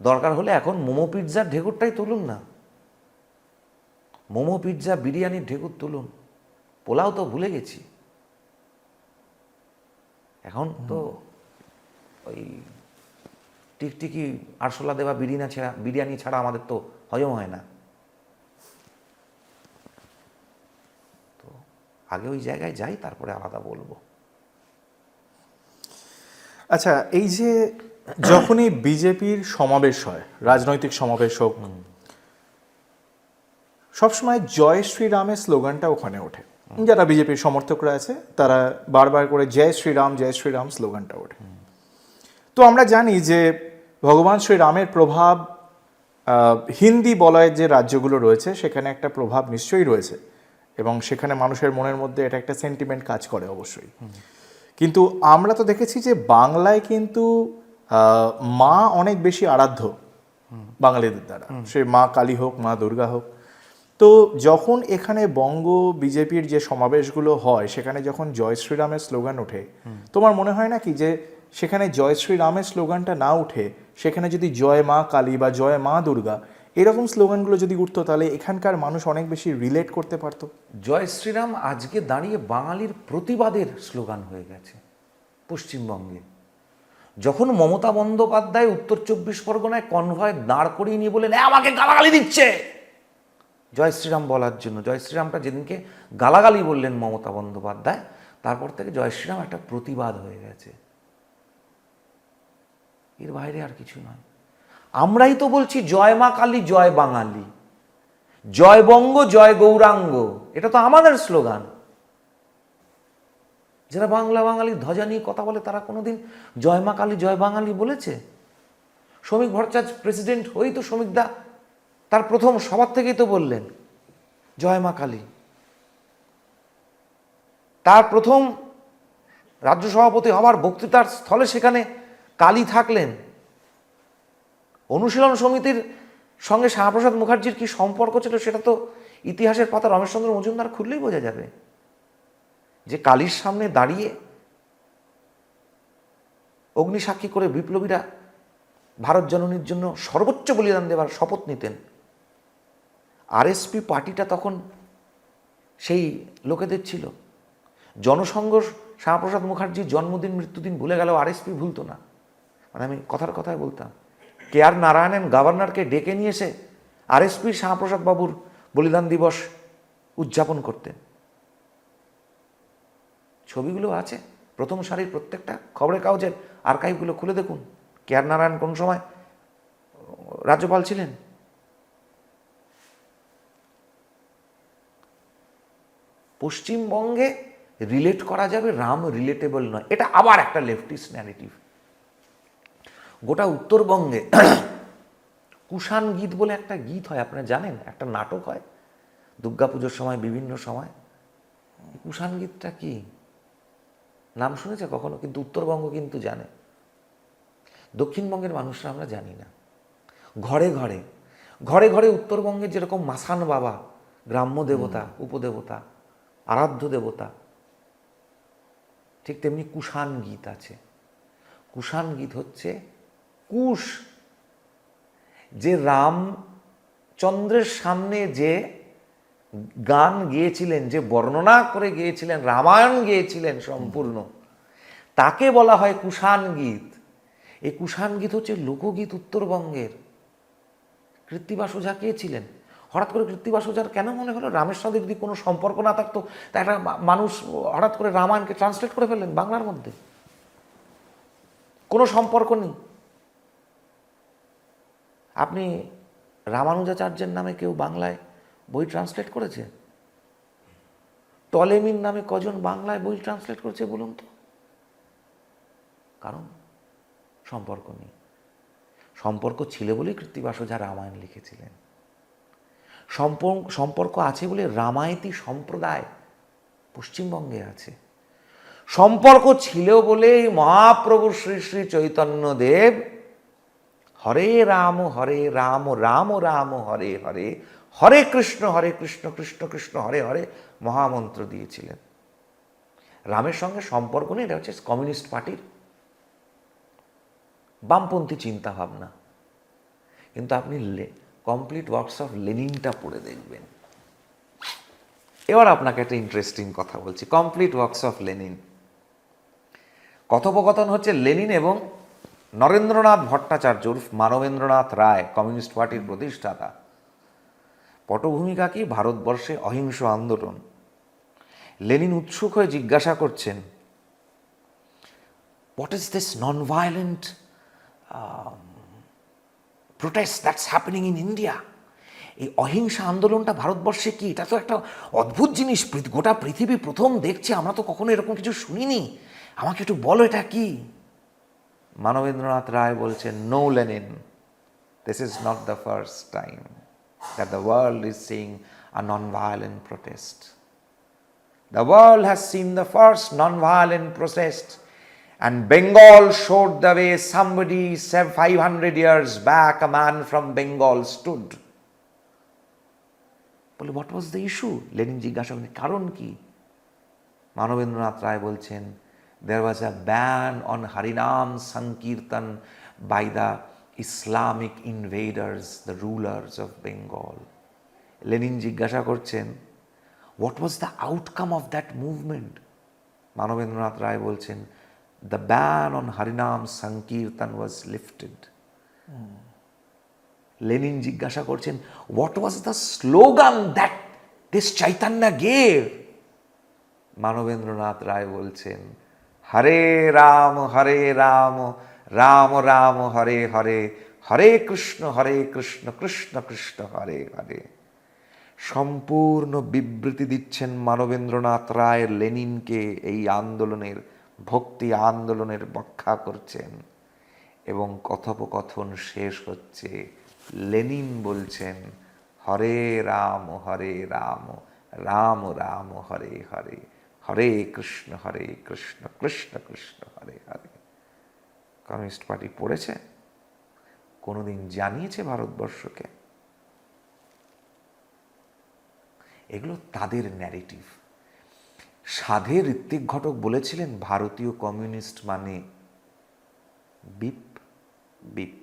Speaker 1: দরকার হলে এখন মোমো পিৎজার ঢেকুরটাই তুলুন না, মোমো পিৎজা বিরিয়ানির ঢেকুর তুলুন, পোলাও তো ভুলে গেছি। এখন তো ওই টিকটিকি আরশোলা দেওয়া বিরিয়ানি ছাড়া আমাদের তো হজম হয় না। তো আগে ওই জায়গায় যাই, তারপরে আলাদা বলবো।
Speaker 2: আচ্ছা, এই যে যখনই বিজেপির সমাবেশ হয়, রাজনৈতিক সমাবেশ হোক, সবসময় জয় শ্রীরামের স্লোগানটা ওখানে ওঠে। যারা বিজেপির সমর্থকরা আছে তারা বারবার করে জয় শ্রীরাম স্লোগানটা ওঠে। তো আমরা জানি যে ভগবান শ্রীরামের প্রভাব হিন্দি বলয়ের যে রাজ্যগুলো রয়েছে সেখানে একটা প্রভাব নিশ্চয়ই রয়েছে, এবং সেখানে মানুষের মনের মধ্যে এটা একটা সেন্টিমেন্ট কাজ করে অবশ্যই। কিন্তু আমরা তো দেখেছি যে বাংলায় কিন্তু মা অনেক বেশি আরাধ্য বাঙালিদের দ্বারা, সে মা কালী হোক, মা দুর্গা হোক। তো যখন এখানে বঙ্গ বিজেপির যে সমাবেশগুলো হয় সেখানে যখন জয় শ্রীরামের স্লোগান ওঠে, তোমার মনে হয় না কি যে সেখানে জয় শ্রীরামের স্লোগানটা না উঠে সেখানে যদি জয় মা কালী বা জয় মা দুর্গা এরকম স্লোগানগুলো যদি উঠতো, তাহলে এখানকার মানুষ অনেক বেশি রিলেট করতে পারতো?
Speaker 1: জয় শ্রীরাম আজকে দাঁড়িয়ে বাঙালির প্রতিবাদের স্লোগান হয়ে গেছে পশ্চিমবঙ্গে। যখন মমতা বন্দ্যোপাধ্যায় উত্তর 24 পরগনায় কনভয় দাঁড় করিয়ে নিয়ে বলেন আমাকে গালাগালি দিচ্ছে জয় শ্রীরাম বলার জন্য, জয় শ্রীরামটা যেদিনকে গালাগালি বললেন মমতা বন্দ্যোপাধ্যায়, তারপর থেকে জয় শ্রীরাম একটা প্রতিবাদ হয়ে গেছে। এর বাইরে আর কিছু নয়। আমরাই তো বলছি জয় মা কালী, জয় বাঙালি, জয় বঙ্গ, জয় গৌরাঙ্গ, এটা তো আমাদের স্লোগান। যারা বাংলা বাঙালির ধ্বজা নিয়ে কথা বলে তারা কোনোদিন জয় মা কালী, জয় বাঙালি বলেছে? শ্রমিক ভট্টাচার্য প্রেসিডেন্ট হয়েই তো শ্রমিকদা তার প্রথম সবার থেকেই তো বললেন জয় মা কালী। তার প্রথম রাজ্য সভাপতি হওয়ার বক্তৃতার স্থলে সেখানে কালী থাকলেন। অনুশীলন সমিতির সঙ্গে শ্যামাপ্রসাদ মুখার্জির কি সম্পর্ক ছিল সেটা তো ইতিহাসের পাতা রমেশচন্দ্র মজুমদার খুললেই বোঝা যাবে, যে কালীর সামনে দাঁড়িয়ে অগ্নিসাক্ষী করে বিপ্লবীরা ভারত জননীর জন্য সর্বোচ্চ বলিদান দেওয়ার শপথ নিতেন। আরএসপি পার্টিটা তখন সেই লোকেদের ছিল। জনসংঘ শ্যামাপ্রসাদ মুখার্জির জন্মদিন মৃত্যুদিন ভুলে গেল, আরএসপি ভুলতো না। মানে আমি কথার কথায় বলতাম, কে আর নারায়ণন গভর্নরকে ডেকে নিয়ে এসে আরএসপি শ্যামাপ্রসাদ বাবুর বলিদান দিবস উদযাপন করতেন। ছবিগুলো আছে, প্রথম সারির প্রত্যেকটা খবরের কাগজের আর্কাইভগুলো খুলে দেখুন। কে আর নারায়ণ কোন সময় রাজ্যপাল ছিলেন? পশ্চিমবঙ্গে রিলেট করা যাবে, রাম রিলেটেবল নয়, এটা আবার একটা লেফটিস্ট ন্যারেটিভ। গোটা উত্তরবঙ্গে কুষাণ গীত বলে একটা গীত হয়, আপনারা জানেন, একটা নাটক হয় দুর্গাপুজোর সময়, বিভিন্ন সময়। কুষাণ গীতটা কি নাম শুনেছে কখনো? কিন্তু উত্তরবঙ্গ কিন্তু জানে, দক্ষিণবঙ্গের মানুষরা আমরা জানি না। ঘরে ঘরে ঘরে ঘরে উত্তরবঙ্গে যেরকম মাসান বাবা গ্রাম্য দেবতা, উপদেবতা, আরাধ্য দেবতা, ঠিক তেমনি কুষাণ গীত আছে। কুষাণ গীত হচ্ছে কুশ, যে রামচন্দ্রের সামনে যে গান গেয়েছিলেন, যে বর্ণনা করে গিয়েছিলেন, রামায়ণ গেয়েছিলেন সম্পূর্ণ, তাকে বলা হয় কুষাণ গীত। এই কুষাণ গীত হচ্ছে লোকগীত উত্তরবঙ্গের। কৃত্তিবাস ওঝা কে ছিলেন? হঠাৎ করে কৃত্তিবাস ওঝার কেন মনে হলো রামের সাথে যদি কোনো সম্পর্ক না থাকতো, তা একটা মানুষ হঠাৎ করে রামায়ণকে ট্রান্সলেট করে ফেললেন বাংলার মধ্যে? কোনো সম্পর্ক নেই। আপনি রামানুজাচার্যের নামে কেউ বাংলায় বই ট্রান্সলেট করেছে? টলেমির নামে কজন বাংলায় বই ট্রান্সলেট করেছে বলুন তো? কারণ সম্পর্ক নেই। সম্পর্ক ছিল বলেই কৃত্তিবাস ওঝা রামায়ণ লিখেছিলেন। সম্পর্ক আছে বলে রামায়তী সম্প্রদায় পশ্চিমবঙ্গে আছে। সম্পর্ক ছিল বলেই মহাপ্রভু শ্রী শ্রী চৈতন্যদেব হরে রাম রাম রাম হরে হরে, হরে কৃষ্ণ কৃষ্ণ কৃষ্ণ হরে হরে মহামন্ত্র দিয়েছিলেন। রামের সঙ্গে সম্পর্ক নেই, এটা হচ্ছে কমিউনিস্ট পার্টির বামপন্থী চিন্তা ভাবনা। কিন্তু আপনি কমপ্লিট ওয়ার্কস অফ লেনিনটা পড়ে দেখবেন। এবার আপনাকে একটা ইন্টারেস্টিং কথা বলছি, কমপ্লিট ওয়ার্কস অফ লেনিন। কথোপকথন হচ্ছে লেনিন এবং নরেন্দ্রনাথ ভট্টাচার্য উর্ফ মানবেন্দ্রনাথ রায়, কমিউনিস্ট পার্টির প্রতিষ্ঠাতা। পটভূমিকা কি? ভারতবর্ষে অহিংস আন্দোলন। লেনিন উৎসুক হয়ে জিজ্ঞাসা করছেন, what is this non violent protest that's happening in India? এই অহিংসা আন্দোলনটা ভারতবর্ষে কি? এটা তো একটা অদ্ভুত জিনিস, গোটা পৃথিবী প্রথম দেখছে, আমরা তো কখনো এরকম কিছু শুনিনি, আমাকে একটু বলো এটা কি। মানবেন্দ্রনাথ রায় বলছেন, no Lenin, this is not the first time that the world is seeing a non violent protest. The world has seen the first non-violent protest, and Bengal showed the way. Somebody 500 years back, a man from Bengal stood. বলে, what was the issue? Lenin জিজ্ঞাসা করেন, কারণ কি? মানবেন্দ্রনাথ রায় বলছেন, there was a ban on Harinam Sankirtan by the Islamic invaders, the rulers of Bengal. Lenin জিজ্ঞাসা করছেন, what was the outcome of that movement? Manabendranath Roy বলছেন, the ban on Harinam Sankirtan was lifted. Lenin জিজ্ঞাসা করছেন, what was the slogan that this Chaitanya gave? Manabendranath Roy বলছেন, হরে রাম রাম রাম হরে হরে, হরে কৃষ্ণ কৃষ্ণ কৃষ্ণ হরে হরে। সম্পূর্ণ বিবৃতি দিচ্ছেন মানবেন্দ্রনাথ রায় লেনিনকে, এই আন্দোলনের, ভক্তি আন্দোলনের ব্যাখ্যা করছেন, এবং কথোপকথন শেষ হচ্ছে লেনিন বলছেন, হরে রাম রাম রাম হরে হরে, হরে কৃষ্ণ কৃষ্ণ কৃষ্ণ হরে হরে। কমিউনিস্ট পার্টি পড়েছে? কোনোদিন জানিয়েছে ভারতবর্ষকে? এগুলো তাদের ন্যারেটিভ। সাধে ঋত্বিক ঘটক বলেছিলেন, ভারতীয় কমিউনিস্ট মানে বিপ বিপ।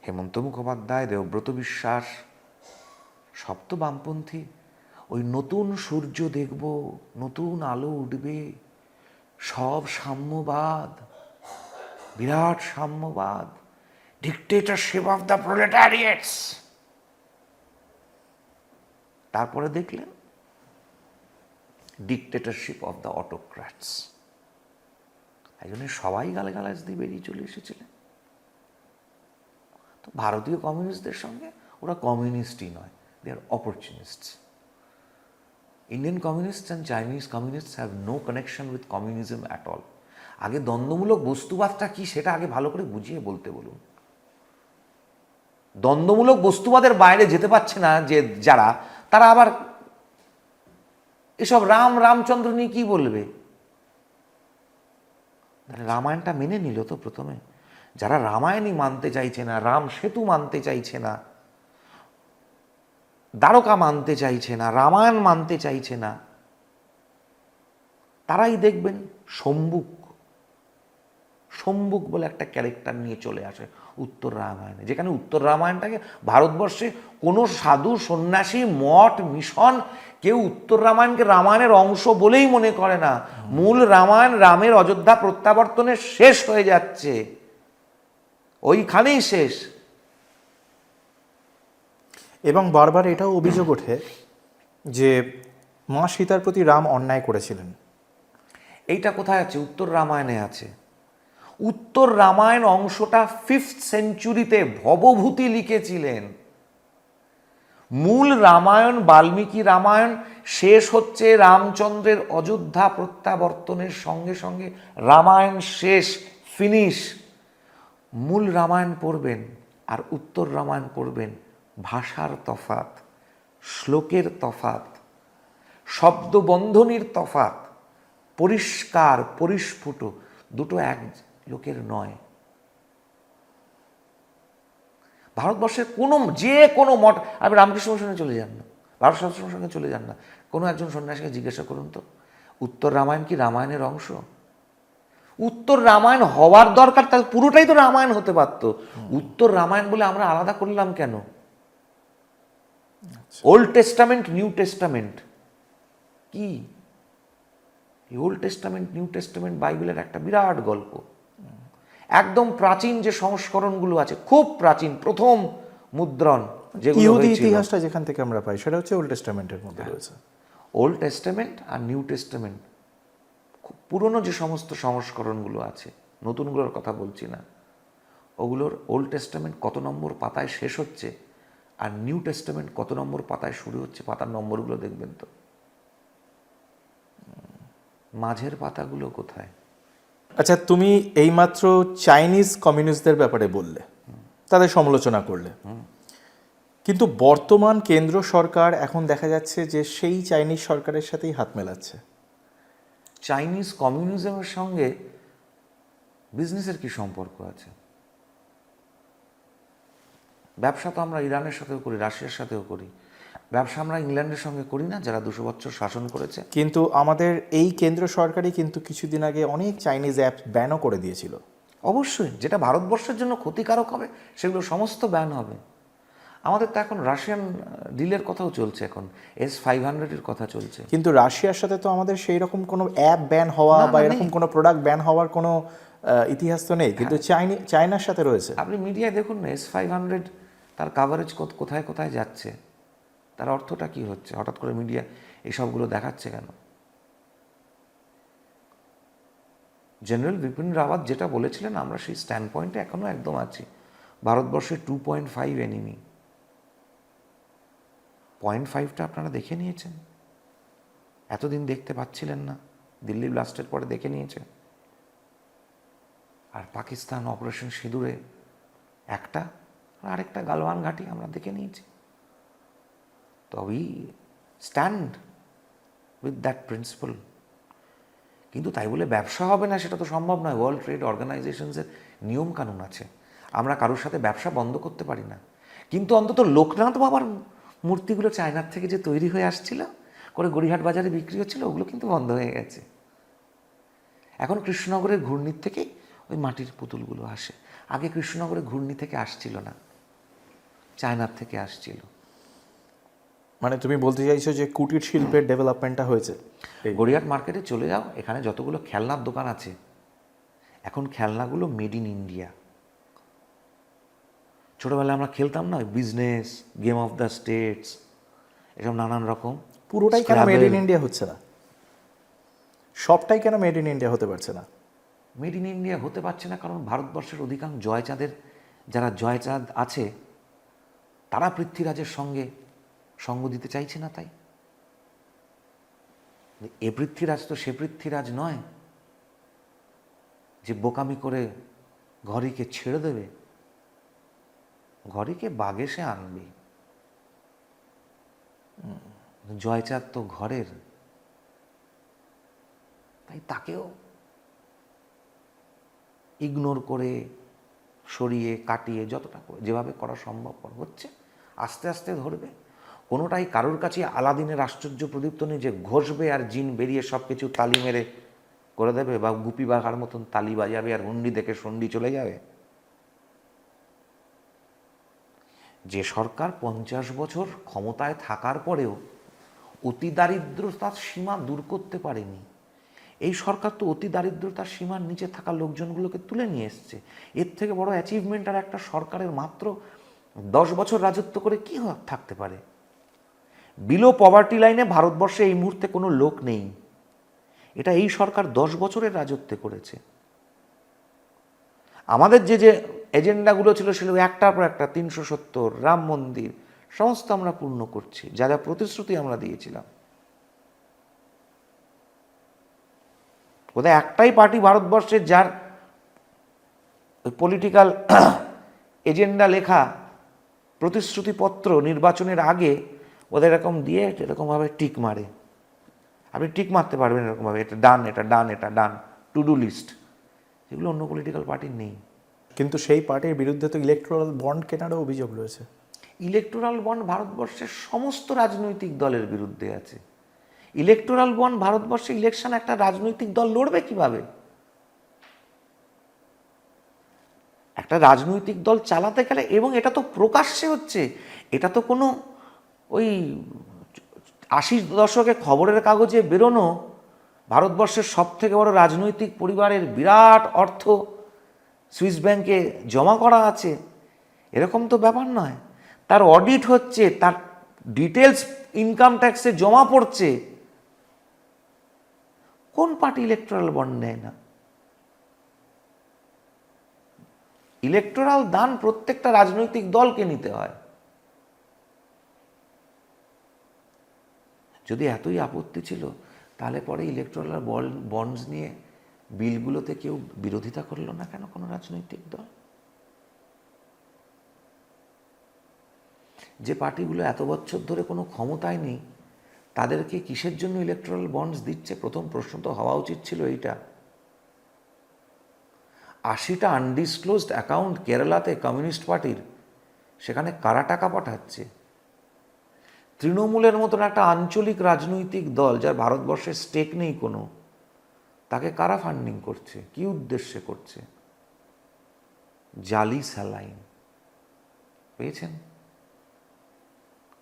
Speaker 1: হেমন্ত মুখোপাধ্যায়, দেবব্রত বিশ্বাস, সব তো বামপন্থী। ওই নতুন সূর্য দেখব, নতুন আলো উঠবে, সব সাম্যবাদ, বিরাট সাম্যবাদ, ডিক্টেটরশিপ অফ দ্য প্রোলেটারিয়েটস। তারপরে দেখলেন ডিক্টেটরশিপ অফ দ্য অটোক্র্যাটস। এই জন্য সবাই গালাগালাজ দিয়ে বেরিয়ে চলে এসেছিলেন। তো ভারতীয় কমিউনিস্টদের সঙ্গে ওরা কমিউনিস্টই নয়, they are opportunists. Indian communists and Chinese communists have no connection with communism at all. আগে দ্বন্দ্বমূলক বস্তুবাদটা কি সেটা আগে ভালো করে বুঝিয়ে বলতে বলুন। দ্বন্দ্বমূলক বস্তুবাদের বাইরে যেতে পারছে না যে যারা, তারা আবার এসব রামচন্দ্র নিয়ে কি বলবে? তাহলে রামায়ণটা মেনে নিল তো প্রথমে। যারা রামায়ণই মানতে চাইছে না, রাম সেতু মানতে চাইছে না, দ্বারকা মানতে চাইছে না, রামায়ণ মানতে চাইছে না, তারাই দেখবেন সম্বুক বলে একটা ক্যারেক্টার নিয়ে চলে আসে উত্তর রামায়ণে, যেখানে উত্তর রামায়ণটাকে ভারতবর্ষে কোনো সাধু সন্ন্যাসী মঠ মিশন কেউ উত্তর রামায়ণকে রামায়ণের অংশ বলেই মনে করে না। মূল রামায়ণ রামের অযোধ্যা প্রত্যাবর্তনে শেষ হয়ে যাচ্ছে, ওইখানেই শেষ।
Speaker 2: এবং বারবার এটাও অভিযোগ ওঠে যে মা সীতার প্রতি রাম অন্যায় করেছিলেন।
Speaker 1: এইটা কোথায় আছে? উত্তর রামায়ণে আছে। উত্তর রামায়ণ অংশটা 5th সেঞ্চুরিতে ভবভূতি লিখেছিলেন। মূল রামায়ণ, বাল্মীকি রামায়ণ শেষ হচ্ছে রামচন্দ্রের অযোধ্যা প্রত্যাবর্তনের সঙ্গে সঙ্গে। রামায়ণ শেষ, ফিনিশ। মূল রামায়ণ পড়বেন আর উত্তর রামায়ণ পড়বেন, ভাষার তফাৎ, শ্লোকের তফাৎ, শব্দবন্ধনীর তফাৎ, পরিষ্কার পরিস্ফুট, দুটো এক লোকের নয়। ভারতবর্ষের যে কোনো মঠ, আপনি রামকৃষ্ণ মিশনে চলে যান না, ভারত শাস্ত্রের সঙ্গে চলে যান না, কোনো একজন সন্ন্যাসীকে জিজ্ঞাসা করুন তো, উত্তর রামায়ণ কি রামায়ণের অংশ? উত্তর রামায়ণ হওয়ার দরকার, তার পুরোটাই তো রামায়ণ হতে পারত। উত্তর রামায়ণ বলে আমরা আলাদা করলাম কেন? ওল্ড টেস্টামেন্ট, নিউ টেস্টামেন্ট কি? ওল্ড টেস্টামেন্ট, নিউ টেস্টামেন্ট বাইবেলের একটা বিরাট গল্প। একদম প্রাচীন যে সংস্করণগুলো আছে, খুব প্রাচীন প্রথম মুদ্রণ যেগুলো
Speaker 2: ইহুদি
Speaker 1: হয়েছিল,
Speaker 2: ইতিহাসটা যেখান থেকে আমরা পাই সেটা হচ্ছে ওল্ড টেস্টামেন্টের মধ্যে রয়েছে।
Speaker 1: ওল্ড টেস্টামেন্ট আর নিউ টেস্টামেন্ট, খুব পুরনো যে সমস্ত সংস্করণগুলো আছে, নতুনগুলোর কথা বলছি না, ওগুলোর ওল্ড টেস্টামেন্ট কত নম্বর পাতায় শেষ হচ্ছে আর নিউ টেস্টামেন্ট কত নম্বর পাতায় শুরু হচ্ছে, পাতার নম্বরগুলো দেখবেন তো। মাঝের পাতাগুলো কোথায়?
Speaker 2: আচ্ছা, তুমি এইমাত্র চাইনিজ কমিউনিস্টদের ব্যাপারে বললে, তাদের সমালোচনা করলে, কিন্তু বর্তমান কেন্দ্র সরকার এখন দেখা যাচ্ছে যে সেই চাইনিজ সরকারের সাথেই হাত মেলাচ্ছে।
Speaker 1: চাইনিজ কমিউনিজমের সঙ্গে বিজনেসের কি সম্পর্ক আছে? ব্যবসা তো আমরা ইরানের সাথেও করি, রাশিয়ার সাথেও করি। ব্যবসা আমরা ইংল্যান্ডের সঙ্গে করি না, যারা 200 বছর শাসন করেছে।
Speaker 2: কিন্তু আমাদের এই কেন্দ্র সরকারই কিন্তু কিছুদিন আগে অনেক চাইনিজ অ্যাপ ব্যানও করে দিয়েছিল।
Speaker 1: অবশ্যই, যেটা ভারতবর্ষের জন্য ক্ষতিকারক হবে সেগুলো সমস্ত ব্যান হবে। আমাদের তো এখন রাশিয়ান ডিলের কথাও চলছে, এখন S-500-এর কথা চলছে।
Speaker 2: কিন্তু রাশিয়ার সাথে তো আমাদের সেই রকম কোনো অ্যাপ ব্যান হওয়া
Speaker 1: না,
Speaker 2: বা
Speaker 1: না,
Speaker 2: এরকম
Speaker 1: নেই।
Speaker 2: কোনো প্রোডাক্ট ব্যান হওয়ার কোনো ইতিহাস তো নেই, কিন্তু চায়নার সাথে রয়েছে।
Speaker 1: আপনি মিডিয়ায় দেখুন না, S-500 তার কাভারেজ কোথায় কোথায় যাচ্ছে, তার অর্থটা কি হচ্ছে? হঠাৎ করে মিডিয়া এসবগুলো দেখাচ্ছে কেন? জেনারেল বিপিন রাওয়াত যেটা বলেছিলেন, আমরা সেই স্ট্যান্ড পয়েন্টে এখনও একদম আছি। ভারতবর্ষের 2.5 এনিমি, 0.5টা আপনারা দেখে নিয়েছেন, এতদিন দেখতে পাচ্ছিলেন না, দিল্লি ব্লাস্টের পরে দেখে নিয়েছেন। আর পাকিস্তান অপারেশন সিঁদুরে একটা, আর আরেকটা গালওয়ান ঘাঁটি আমরা দেখে নিয়েছি। তো we stand with that principal. কিন্তু তাই বলে ব্যবসা হবে না সেটা তো সম্ভব নয়। ওয়ার্ল্ড ট্রেড অর্গানাইজেশনসের নিয়ম কানুন আছে, আমরা কারোর সাথে ব্যবসা বন্ধ করতে পারি না। কিন্তু অন্তত লোকনাথ বাবার মূর্তিগুলো চায়নার থেকে যে তৈরি হয়ে আসছিল, করে গড়িহাট বাজারে বিক্রি হচ্ছিল, ওগুলো কিন্তু বন্ধ হয়ে গেছে। এখন কৃষ্ণনগরের ঘূর্ণির থেকেই ওই মাটির পুতুলগুলো আসে। আগে কৃষ্ণনগরের ঘূর্ণি থেকে আসছিল না, চায়নার থেকে আসছিল।
Speaker 2: মানে তুমি বলতে চাইছো যে কুটির শিল্পের ডেভেলপমেন্টটা হয়েছে।
Speaker 1: গড়িয়াহাট মার্কেটে চলে যাও, এখানে যতগুলো খেলনার দোকান আছে, এখন খেলনাগুলো মেড ইন ইন্ডিয়া। ছোটোবেলায় আমরা খেলতাম না, business, game of the states, এসব নানান রকম।
Speaker 2: পুরোটাই কেন মেড ইন ইন্ডিয়া হচ্ছে না? সবটাই কেন মেড ইন ইন্ডিয়া হতে পারছে না?
Speaker 1: মেড ইন ইন্ডিয়া হতে পারছে না কারণ ভারতবর্ষের অধিকাংশ জয়চাঁদের, যারা জয়চাঁদ আছে, তারা পৃথ্বীরাজের সঙ্গে সঙ্গ দিতে চাইছে না। তাই এ পৃথ্বীরাজ তো সে পৃথ্বীরাজ নয় যে বোকামি করে ঘড়িকে ছেড়ে দেবে। ঘড়িকে বাগে সে আনবে। জয়চাঁদ তো ঘরের, তাই তাকেও ইগনোর করে, সরিয়ে কাটিয়ে, যতটা যেভাবে করা সম্ভব হচ্ছে, আস্তে আস্তে ধরবে। কোনোটাই কারোর কাছে আলাদিনের আশ্চর্য প্রদীপ্ত নেই যে ঘষবে আর জিন বেরিয়ে সব কিছু তালি মেরে করে দেবে, বা গুপি বাঘার মতন তালি বাজাবে আর হুন্ডি দেখে সন্ডি চলে যাবে। যে সরকার 50 বছর ক্ষমতায় থাকার পরেও অতি দারিদ্রতার সীমা দূর করতে পারেনি, এই সরকার তো অতি দারিদ্রতার সীমার নিচে থাকা লোকজনগুলোকে তুলে নিয়ে এসছে। এর থেকে বড় অ্যাচিভমেন্ট আর একটা সরকারের মাত্র 10 বছর রাজত্ব করে কি থাকতে পারে? বিলো পভার্টি লাইনে ভারতবর্ষে এই মুহূর্তে কোনো লোক নেই। এটা এই সরকার 10 বছরের রাজত্বে করেছে। আমাদের যে যে এজেন্ডাগুলো ছিল সেগুলো একটার পর একটা, 370, রাম মন্দির, সমস্ত আমরা পূর্ণ করছি, যা যা প্রতিশ্রুতি আমরা দিয়েছিলাম। বোধহয় একটাই পার্টি ভারতবর্ষের যার পলিটিক্যাল এজেন্ডা লেখা প্রতিশ্রুতিপত্র নির্বাচনের আগে ওদের এরকম দিয়ে এরকমভাবে টিক মারে। আপনি টিক মারতে পারবেন এরকমভাবে, এটা ডান, এটা ডান, এটা ডান, টু ডু লিস্ট, যেগুলো অন্য পলিটিক্যাল পার্টির নেই।
Speaker 2: কিন্তু সেই পার্টির বিরুদ্ধে তো ইলেকট্রাল বন্ড কেনারও অভিযোগ রয়েছে।
Speaker 1: ইলেকটোরাল বন্ড ভারতবর্ষের সমস্ত রাজনৈতিক দলের বিরুদ্ধে আছে। ইলেকটোরাল বন্ড ভারতবর্ষে ইলেকশন একটা রাজনৈতিক দল লড়বে কিভাবে? একটা রাজনৈতিক দল চালাতে গেলে, এবং এটা তো প্রকাশ্যে হচ্ছে, এটা তো কোনো ওই 80 দশকে খবরের কাগজে বেরোনো ভারতবর্ষের সব থেকে বড় রাজনৈতিক পরিবারের বিরাট অর্থ সুইস ব্যাংকে জমা করা আছে, এরকম তো ব্যাপার নয়। তার অডিট হচ্ছে, তার ডিটেলস ইনকাম ট্যাক্সে জমা পড়ছে। কোন পার্টি ইলেকটোরাল বন্ড নেয় না? ইলেকটোরাল দান প্রত্যেকটা রাজনৈতিক দলকে নিতে হয়। যদি এতই আপত্তি ছিল, তাহলে পরে ইলেকটোরাল বন্ডস নিয়ে বিলগুলোতে কেউ বিরোধিতা করলো না কেন কোনো রাজনৈতিক দল? যে পার্টিগুলো এত বছর ধরে কোনো ক্ষমতায় নেই, তাদেরকে কিসের জন্য ইলেকটোরাল বন্ডস দিচ্ছে? প্রথম প্রশ্ন তো হওয়া উচিত ছিল এইটা। 80টা আনডিসক্লোজড অ্যাকাউন্ট কেরালাতে কমিউনিস্ট পার্টির, সেখানে কারা টাকা পাঠাচ্ছে? তৃণমূলের মতন একটা আঞ্চলিক রাজনৈতিক দল, যার ভারতবর্ষের স্টেক নেই কোনো, তাকে কারা ফান্ডিং করছে? কি উদ্দেশ্যে করছে? জালি স্যালাইন পেয়েছেন?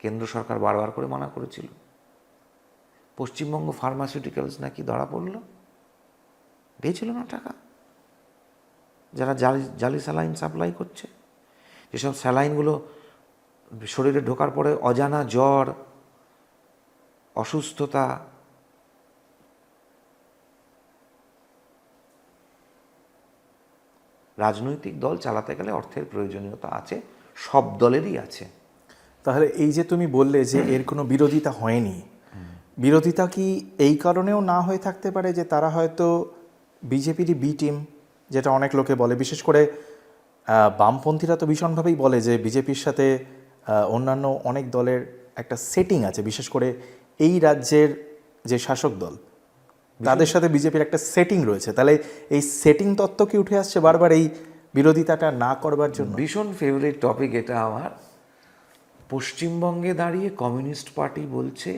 Speaker 1: কেন্দ্র সরকার বারবার করে মানা করেছিল। পশ্চিমবঙ্গ ফার্মাসিউটিক্যালস নাকি ধরা পড়ল, পেয়েছিল না টাকা, যারা জালি স্যালাইন সাপ্লাই করছে। যেসব স্যালাইনগুলো শরীরে ঢোকার পরে অজানা জ্বর, অসুস্থতা, রাজনৈতিক দল চালাতে গেলে অর্থের প্রয়োজনীয়তা আছে, সব দলেরই আছে।
Speaker 2: তাহলে এই যে তুমি বললে যে এর কোনো বিরোধিতা হয়নি, বিরোধিতা কি এই কারণেও না হয়ে থাকতে পারে যে তারা হয়তো বিজেপিরই বি টিম, যেটা অনেক লোকে বলে, বিশেষ করে বামপন্থীরা তো ভীষণভাবেই বলে যে বিজেপির সাথে অন্যান্য অনেক দলের একটা সেটিং আছে, বিশেষ করে এই রাজ্যের যে শাসক দল তাদের সাথে বিজেপির একটা সেটিং রয়েছে। তাহলে এই সেটিং তত্ত্ব কি উঠে আসছে বারবার এই বিরোধিতাটা না করবার জন্য?
Speaker 1: ভীষণ ফেভারিট টপিক এটা আমার। পশ্চিমবঙ্গে দাঁড়িয়ে কমিউনিস্ট পার্টি বলছে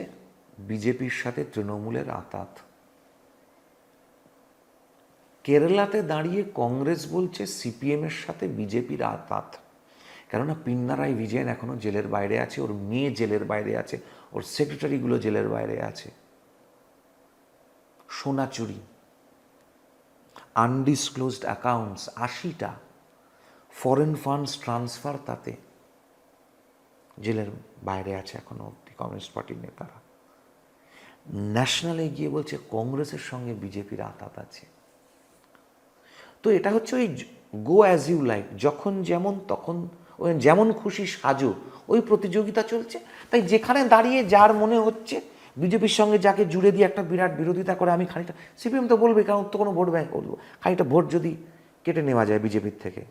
Speaker 1: বিজেপির সাথে তৃণমূলের আঁতাত, কেরালাতে দাঁড়িয়ে কংগ্রেস বলছে সিপিএমের সাথে বিজেপির আঁতাত। কেননা পিন্নারাই বিজয়ন এখনো জেলের বাইরে আছে, ওর মেয়ে জেলের বাইরে আছে, ওর সেক্রেটারিগুলো জেলের বাইরে আছে। সোনা চুরি, আনডিসক্লোজড অ্যাকাউন্টস 80টা, ফরেন ফান্ডস ট্রান্সফার, তাতে জেলের বাইরে আছে এখনো অব্দি কমিউনিস্ট পার্টির নেতারা। ন্যাশনালে গিয়ে বলছে কংগ্রেসের সঙ্গে বিজেপির আঁতাত আছে। তো এটা হচ্ছে ওই গো অ্যাজ ইউ লাইক, যখন যেমন তখন ওই যেমন খুশি সাজো, ওই প্রতিযোগিতা চলছে। তাই যেখানে দাঁড়িয়ে যার মনে হচ্ছে বিজেপির সঙ্গে যাকে জুড়ে দিয়ে একটা বিরাট বিরোধিতা করে আমি খানিকটা, সিপিএম তো বলবে, কারণ তো কোনো ভোট ব্যাংক করবো, খানিকটা ভোট যদি কেটে নেওয়া যায় বিজেপির থেকে,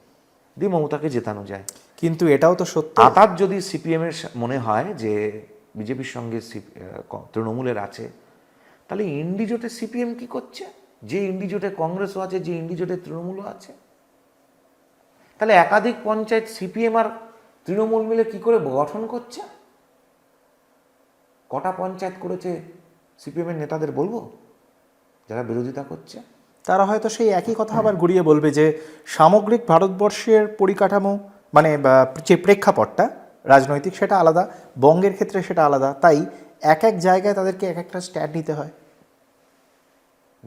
Speaker 1: দিয়ে মমতাকে জেতানো যায়।
Speaker 2: কিন্তু এটাও তো সত্য,
Speaker 1: আতাত যদি সিপিএমের মনে হয় যে বিজেপির সঙ্গে তৃণমূলের আছে, তাহলে ইন্ডিজোটে সিপিএম কি করছে? যে ইন্ডিজোটে কংগ্রেসও আছে, যে ইন্ডিজোটে তৃণমূলও আছে, তাহলে একাধিক পঞ্চায়েত সিপিএম আর তৃণমূল মিলে কি করে গঠন করছে? কটা পঞ্চায়েত করেছে সিপিএমের নেতাদের বলবো, যারা বিরোধিতা করছে?
Speaker 2: তারা হয়তো সেই একই কথা আবার ঘুরিয়ে বলবে যে সামগ্রিক ভারতবর্ষের পরিকাঠামো, মানে যে প্রেক্ষাপটটা রাজনৈতিক, সেটা আলাদা, বঙ্গের ক্ষেত্রে সেটা আলাদা, তাই এক এক জায়গায় তাদেরকে এক একটা স্ট্যান্ড নিতে হয়।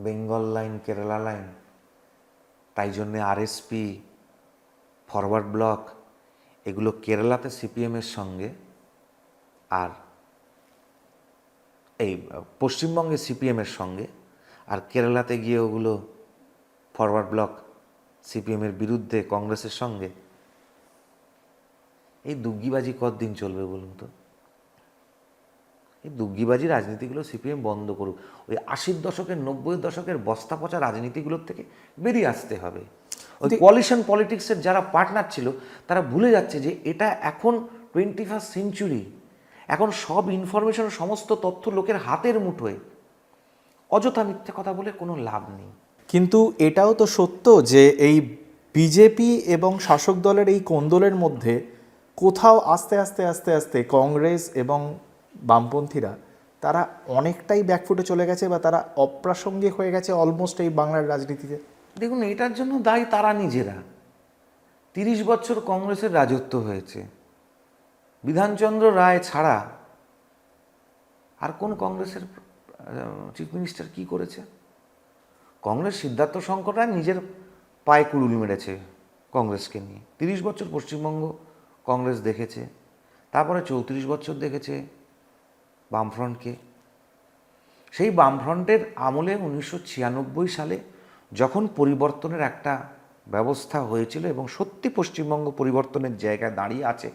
Speaker 1: বেঙ্গল লাইন, কেরালা লাইন, তাই জন্যে আরএসপি, ফরওয়ার্ড ব্লক, এগুলো কেরালাতে সিপিএমের সঙ্গে, আর এই পশ্চিমবঙ্গে সিপিএমের সঙ্গে, আর কেরালাতে গিয়ে ওগুলো ফরওয়ার্ড ব্লক সিপিএমের বিরুদ্ধে কংগ্রেসের সঙ্গে। এই দুগ্গিবাজি কতদিন চলবে বলুন তো? এই দুগ্গিবাজি রাজনীতিগুলো সিপিএম বন্ধ করুক। ওই 80 দশকের 90 দশকের বস্তা পচা রাজনীতিগুলোর থেকে বেরিয়ে আসতে হবে। ওই কোয়ালিশন পলিটিক্সের যারা পার্টনার ছিল, তারা ভুলে যাচ্ছে যে এটা এখন 21st সেঞ্চুরি। এখন সব ইনফরমেশন, সমস্ত তথ্য লোকের হাতের মুঠোয়। অযথা মিথ্যে কথা বলে কোনো লাভ নেই।
Speaker 2: কিন্তু এটাও তো সত্য যে এই বিজেপি এবং শাসক দলের এই কোন্দলের মধ্যে কোথাও আস্তে আস্তে আস্তে আস্তে কংগ্রেস এবং বামপন্থীরা তারা অনেকটাই ব্যাকফুটে চলে গেছে, বা তারা অপ্রাসঙ্গিক হয়ে গেছে অলমোস্ট এই বাংলার রাজনীতিতে।
Speaker 1: দেখুন, এটার জন্য দায়ী তারা নিজেরা। 30 বছর কংগ্রেসের রাজত্ব হয়েছে, বিধানচন্দ্র রায় ছাড়া আর কোন কংগ্রেসের চিফ মিনিস্টার কি করেছে? কংগ্রেস সিদ্ধার্থ শঙ্কর রায় নিজের পায়ে কুড়ুল মেরেছে কংগ্রেসকে নিয়ে। 30 বছর পশ্চিমবঙ্গ কংগ্রেস দেখেছে, তারপরে 34 বছর দেখেছে বামফ্রন্টকে। সেই বামফ্রন্টের আমলে 1996 সালে যখন পরিবর্তনের একটা ব্যবস্থা হয়েছিল এবং সত্যি পশ্চিমবঙ্গ পরিবর্তনের জায়গায় দাঁড়িয়ে আছে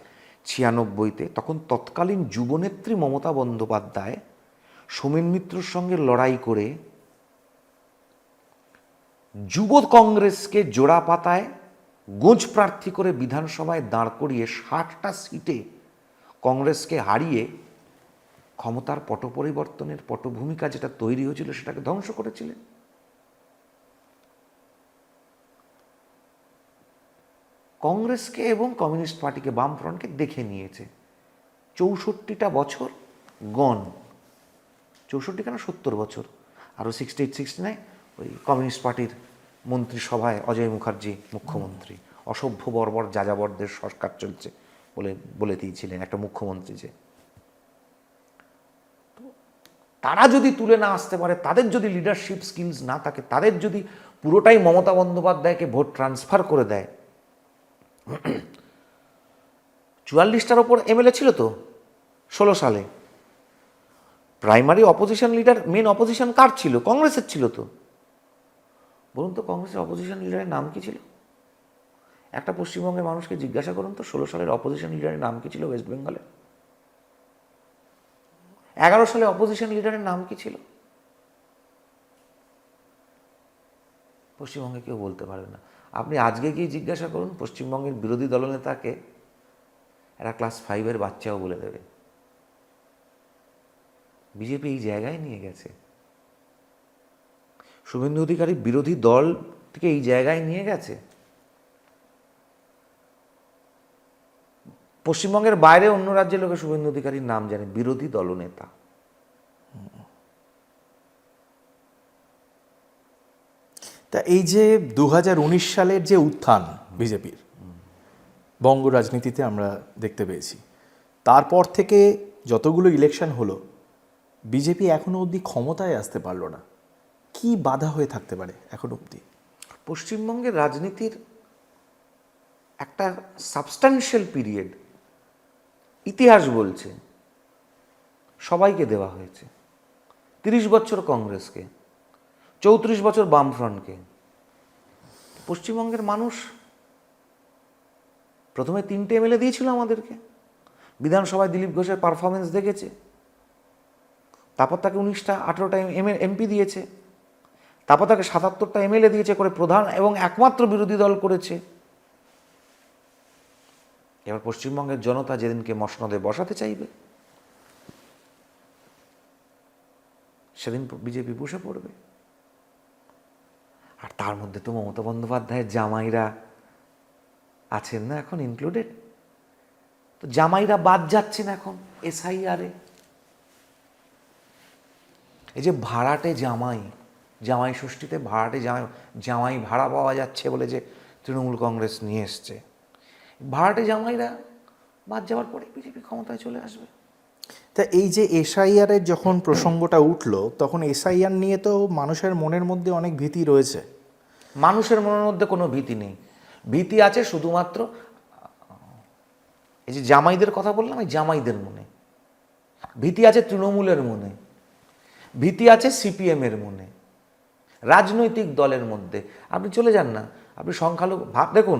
Speaker 1: 96-তে, তখন তৎকালীন যুবনেত্রী মমতা বন্দ্যোপাধ্যায় সোমেন মিত্রর সঙ্গে লড়াই করে যুব কংগ্রেসকে জোড়া পাতায় গোঁজ প্রার্থী করে বিধানসভায় দাঁড় করিয়ে 60টা সিটে কংগ্রেসকে হারিয়ে ক্ষমতার পট পরিবর্তনের পটভূমিকা যেটা তৈরি হয়েছিল সেটাকে ধ্বংস করেছিলেন। কংগ্রেসকে এবং কমিউনিস্ট পার্টিকে, বামফ্রন্টকে দেখে নিয়েছে। 64টা বছর গন, 64 কেন 70 বছর, আরও 68, 69 ওই কমিউনিস্ট পার্টির মন্ত্রিসভায় অজয় মুখার্জি মুখ্যমন্ত্রী, অসভ্য বর্বর যাযাবরদের সরকার চলছে বলে দিয়েছিলেন একটা মুখ্যমন্ত্রী। যে তারা যদি তুলে না আসতে পারে, তাদের যদি লিডারশিপ স্কিলস না থাকে, তাদের যদি পুরোটাই মমতা বন্দ্যোপাধ্যায়কে ভোট ট্রান্সফার করে দেয়। 44টার ওপর এমএলএ ছিল তো 16 সালে। Primary opposition leader, main opposition কার ছিল? কংগ্রেসের ছিল তো। বলুন তো কংগ্রেসের অপোজিশন লিডারের নাম কি ছিল? একটা পশ্চিমবঙ্গের মানুষকে জিজ্ঞাসা করুন তো 16 সালের অপোজিশন লিডারের নাম কি ছিল ওয়েস্ট বেঙ্গলে? 11 সালে অপোজিশন লিডারের নাম কি ছিল? পশ্চিমবঙ্গে কেউ বলতে পারবে না। আপনি আজকে গিয়ে জিজ্ঞাসা করুন পশ্চিমবঙ্গের বিরোধী দলনেতাকে, এরা ক্লাস 5-এর বাচ্চাও বলে দেবে। বিজেপি এই জায়গায় নিয়ে গেছে, শুভেন্দু অধিকারী বিরোধী দল থেকে এই জায়গায় নিয়ে গেছে। পশ্চিমবঙ্গের বাইরে অন্য রাজ্যের লোকে শুভেন্দু অধিকারীর নাম জানে, বিরোধী দলনেতা।
Speaker 2: তা এই যে 2019 সালের যে উত্থান বিজেপির বঙ্গ রাজনীতিতে আমরা দেখতে পেয়েছি, তারপর থেকে যতগুলো ইলেকশন হলো বিজেপি এখনো অবধি ক্ষমতায় আসতে পারলো না। কি বাধা হয়ে থাকতে পারে এখনো অবধি?
Speaker 1: পশ্চিমবঙ্গের রাজনীতির একটা সাবস্ট্যান্সিয়াল পিরিয়ড ইতিহাস বলছে সবাইকে দেওয়া হয়েছে। 30 বছর কংগ্রেসকে, 34 বছর বামফ্রন্টকে। পশ্চিমবঙ্গের মানুষ প্রথমে 3টে এমএলএ দিয়েছিল আমাদেরকে, বিধানসভায় দিলীপ ঘোষের পারফরমেন্স দেখেছে। তারপর তাকে 19টা 18টা এমপি দিয়েছে, তারপর তাকে 77টা এমএলএ দিয়েছে, করে প্রধান এবং একমাত্র বিরোধী দল করেছে। এবার পশ্চিমবঙ্গের জনতা যেদিনকে মসনদে বসাতে চাইবে সেদিন বিজেপি বসে পড়বে। আর তার মধ্যে তো মমতা বন্দ্যোপাধ্যায়ের জামাইরা আছেন না এখন ইনক্লুডেড। তো জামাইরা বাদ যাচ্ছেন এখন এসআইআরে। এই যে ভাড়াটে জামাই, জামাই ষষ্ঠীতে ভাড়াটে জামাই ভাড়া পাওয়া যাচ্ছে বলে যে তৃণমূল কংগ্রেস নিয়ে এসছে, ভাড়াটে জামাইরা বাদ যাওয়ার পরে বিজেপি ক্ষমতায় চলে আসবে।
Speaker 2: তা এই যে এসআইআরের যখন প্রসঙ্গটা উঠলো, তখন এসআইআর নিয়ে তো মানুষের মনের মধ্যে অনেক ভীতি রয়েছে।
Speaker 1: মানুষের মনের মধ্যে কোনো ভীতি নেই, ভীতি আছে শুধুমাত্র এই যে জামাইদের কথা বললাম, এই জামাইদের মনে ভীতি আছে, তৃণমূলের মনে ভীতি আছে, সিপিএমের মনে, রাজনৈতিক দলের মধ্যে। আপনি চলে যান না, আপনি সংখ্যালঘু দেখুন,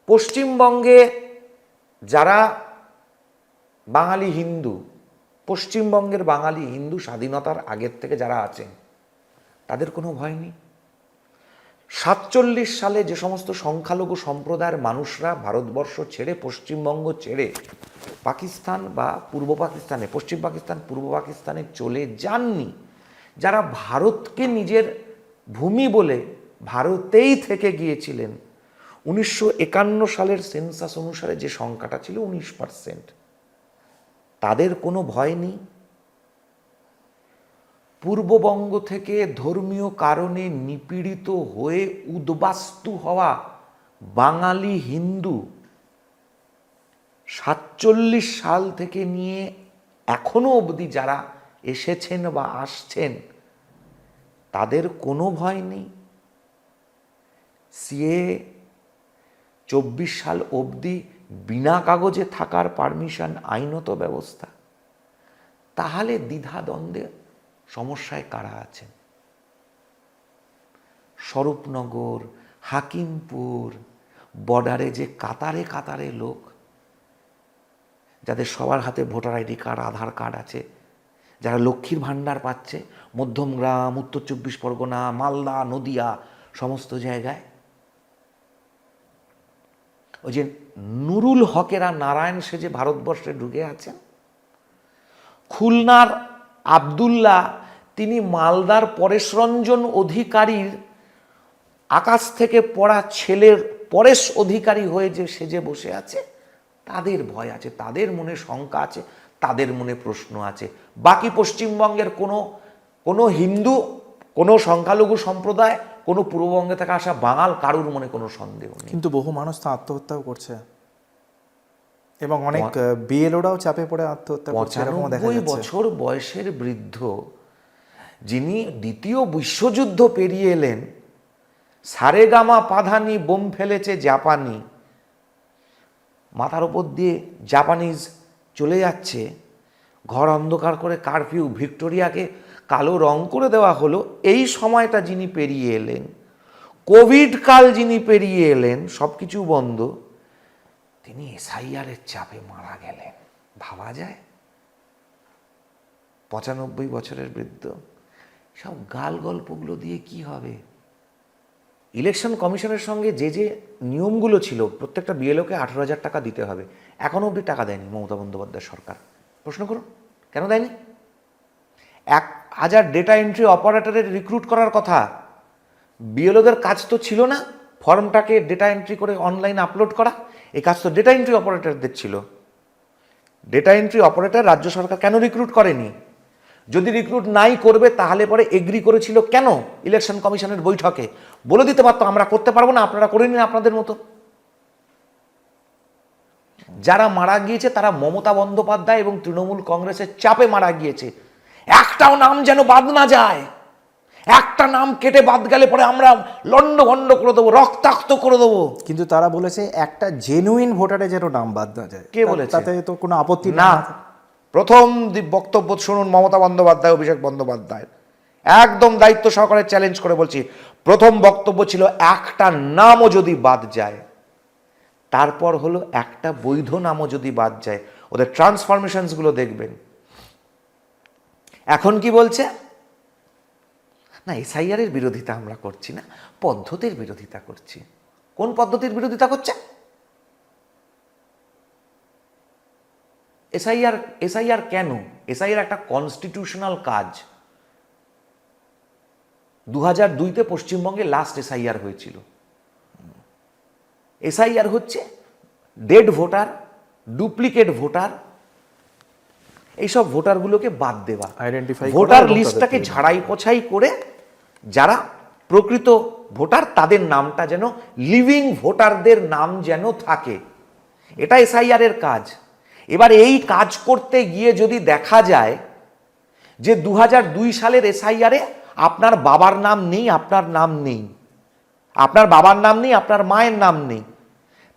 Speaker 1: পশ্চিমবঙ্গে যারা বাঙালি হিন্দু, পশ্চিমবঙ্গের বাঙালি হিন্দু স্বাধীনতার আগের থেকে যারা আছেন তাদের কোনো ভয় নেই। 47 সালে যে সমস্ত সংখ্যালঘু সম্প্রদায়ের মানুষরা ভারতবর্ষ ছেড়ে, পশ্চিমবঙ্গ ছেড়ে পাকিস্তান বা পূর্ব পাকিস্তানে, পশ্চিম পাকিস্তান পূর্ব পাকিস্তানে চলে যাননি, যারা ভারতকে নিজের ভূমি বলে ভারতেই থেকে গিয়েছিলেন, 1951 সালের সেন্সাস অনুসারে যে সংখ্যাটা ছিল 19%, তাদের কোনো ভয় নেই। পূর্ববঙ্গ থেকে ধর্মীয় কারণে নিপীড়িত হয়ে উদ্বাস্তু হওয়া বাঙালি হিন্দু 47 সাল থেকে নিয়ে এখনো অবধি যারা এসেছেন বা আসছেন তাদের কোনো ভয় নেই। সিএ 24 সাল অবধি বিনা কাগজে থাকার পারমিশন আইনত ব্যবস্থা। তাহলে দ্বিধাদ্বন্দ্বে সমস্যায় কারা আছেন? স্বরূপনগর, হাকিমপুর বর্ডারে যে কাতারে কাতারে লোক, যাদের সবার হাতে ভোটার আইডি কার্ড, আধার কার্ড আছে, যারা লক্ষ্মীর ভাণ্ডার পাচ্ছে, মধ্যমগ্রাম, উত্তর 24 পরগনা, মালদা, নদিয়া সমস্ত জায়গায়। ওই যে নুরুল হকেরা নারায়ণ সেজে ভারতবর্ষে ঢুকে আছেন। খুলনার আবদুল্লাহ, তিনি মালদার পরেশরঞ্জন অধিকারীর আকাশ থেকে পড়া ছেলের পরেশ অধিকারী হয়ে যে সেজে বসে আছে, তাদের ভয় আছে, তাদের মনে শঙ্কা আছে, তাদের মনে প্রশ্ন আছে। বাকি পশ্চিমবঙ্গের কোনো হিন্দু, কোনো সংখ্যালঘু সম্প্রদায়, কোনো পূর্ববঙ্গে থেকে আসা বাঙাল কারুর মনে কোনো সন্দেহ নেই।
Speaker 2: কিন্তু বহু মানুষ তো আত্মহত্যাও করছে এবং অনেক বিএলওরাও চাপে পড়ে আত্মহত্যা করছে, এরকম দেখা
Speaker 1: 95
Speaker 2: যাচ্ছে।
Speaker 1: বছর বয়সের বৃদ্ধ, যিনি দ্বিতীয় বিশ্বযুদ্ধ পেরিয়ে এলেন, সারেগামা পাধানি বোম ফেলেছে জাপানি, মাথার ওপর দিয়ে জাপানিজ চলে যাচ্ছে, ঘর অন্ধকার করে কারফিউ, ভিক্টোরিয়াকে কালো রং করে দেওয়া হলো, এই সময়টা যিনি পেরিয়ে এলেন, কোভিড কাল যিনি পেরিয়ে এলেন, সব কিছু বন্ধ, তিনি এসআইআরের চাপে মারা গেলেন। ভাবা যায়? 95 বছরের বৃদ্ধ। সব গাল গল্পগুলো দিয়ে কি হবে? ইলেকশন কমিশনের সঙ্গে যে যে নিয়মগুলো ছিল, প্রত্যেকটা বিএলওকে 18,000 টাকা দিতে হবে, এখনও অবধি টাকা দেয়নি মমতা বন্দ্যোপাধ্যায় সরকার। প্রশ্ন করুন কেন দেয়নি? 1,000 ডেটা এন্ট্রি অপারেটরের রিক্রুট করার কথা, বিএলওদের কাজ তো ছিল না ফর্মটাকে ডেটা এন্ট্রি করে অনলাইনে আপলোড করা, এই কাজ তো ডেটা এন্ট্রি অপারেটরদের ছিল। ডেটা এন্ট্রি অপারেটর রাজ্য সরকার কেন রিক্রুট করেনি? যদি রিক্রুট নাই করবে তাহলে পরে এগ্রি করেছিল কেন ইলেকশন কমিশনের বৈঠকে? বলে দিতে পারতো আমরা করতে পারবো না, আপনারা করে নিন আপনাদের মতো। যারা মারা গিয়েছে তারা মমতা বন্দ্যোপাধ্যায় এবং তৃণমূল কংগ্রেসের চাপে মারা গিয়েছে। একটাও নাম যেন বাদ না যায়, একটা নাম কেটে বাদ গেলে পরে আমরা লন্ডভন্ড করে দেবো, রক্তাক্ত করে দেবো।
Speaker 2: কিন্তু তারা বলেছে একটা জেনুইন ভোটারে যেন নাম বাদ না যায়।
Speaker 1: কে বলেছে?
Speaker 2: তাতে তো কোনো আপত্তি
Speaker 1: না।
Speaker 2: না।
Speaker 1: প্রথম বক্তব্য শুনুন মমতা বন্দ্যোপাধ্যায়, অভিষেক বন্দ্যোপাধ্যায়, একদম দায়িত্ব সহকারে চ্যালেঞ্জ করে বলছি, প্রথম বক্তব্য ছিল একটা নামও যদি বাদ যায়, তারপর হলো একটা বৈধ নামও যদি বাদ যায়। ওদের ট্রান্সফরমেশনসগুলো দেখবেন। এখন কি বলছে? না, এসআইআরের বিরোধিতা আমরা করছি না, পদ্ধতির বিরোধিতা করছি। কোন পদ্ধতির বিরোধিতা করছে? এসআইআর কেন? এসআইআর একটা কনস্টিটিউশনাল কাজ। 2002-তে পশ্চিমবঙ্গে লাস্ট এসআইআর হয়েছিল। এসআইআর হচ্ছে ডেড ভোটার, ডুপ্লিকেট ভোটার, এইসব ভোটারগুলোকে বাদ দেওয়া,
Speaker 2: আইডেন্টিফাই
Speaker 1: ভোটার লিস্টটাকে ঝাড়াই পোছাই করে যারা প্রকৃত ভোটার তাদের নামটা যেন লিভিং ভোটারদের নাম যেন থাকে, এটা এসআইআর এর কাজ। এবার এই কাজ করতে গিয়ে যদি দেখা যায় যে 2002 সালের এসআইআরে আপনার বাবার নাম নেই, আপনার নাম নেই, আপনার বাবার নাম নেই, আপনার মায়ের নাম নেই,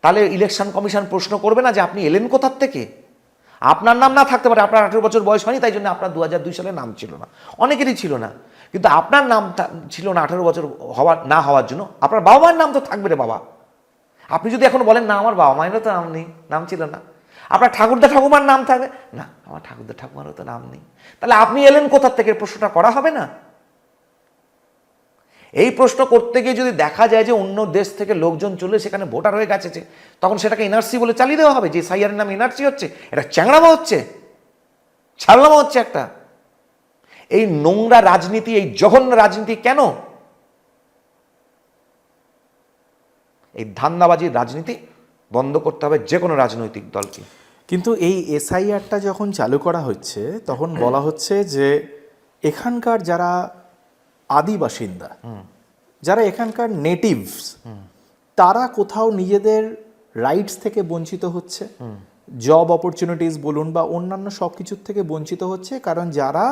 Speaker 1: তাহলে ইলেকশন কমিশন প্রশ্ন করবে না যে আপনি এলেন কোথার থেকে? আপনার নাম না থাকতে পারে, আপনার 18 বছর বয়স হয়নি তাই জন্য আপনার 2002 সালে নাম ছিল না, অনেকেরই ছিল না, কিন্তু আপনার নাম ছিল না 18 বছর না হওয়ার জন্য, আপনার বাবা মায়ের নাম তো থাকবে রে বাবা। আপনি যদি এখন বলেন না আমার বাবা মায়েরও তো নাম নেই, নাম ছিল না, আপনার ঠাকুরদা ঠাকুমার নাম থাকবে না, আমার ঠাকুরদা ঠাকুমারও তো নাম নেই, তাহলে আপনি এলেন কোথার থেকে? প্রশ্নটা করা হবে না? এই প্রশ্ন করতে গিয়ে যদি দেখা যায় যে অন্য দেশ থেকে লোকজন চলে সেখানে ভোটার হয়ে গেছে, তখন সেটাকে এনআরসি বলে চালিয়ে দেওয়া হবে যে এসআইআরের নাম এনআরসি হচ্ছে। এটা চ্যাংড়ামো হচ্ছে, ছাড়লামো হচ্ছে একটা। এই নোংরা রাজনীতি, এই জঘন্য রাজনীতি কেন? এই ধান্দাবাজির রাজনীতি বন্ধ করতে হবে যে কোনো রাজনৈতিক দলকে।
Speaker 2: কিন্তু এই এসআইআরটা যখন চালু করা হচ্ছে তখন বলা হচ্ছে যে এখানকার যারা আদি বাসিন্দা, যারা এখানকার নেটিভস, তারা কোথাও নিজেদের রাইটস থেকে বঞ্চিত হচ্ছে, জব অপরচুনিটিস বলুন বা অন্যান্য সব কিছুর থেকে বঞ্চিত হচ্ছে, কারণ যারা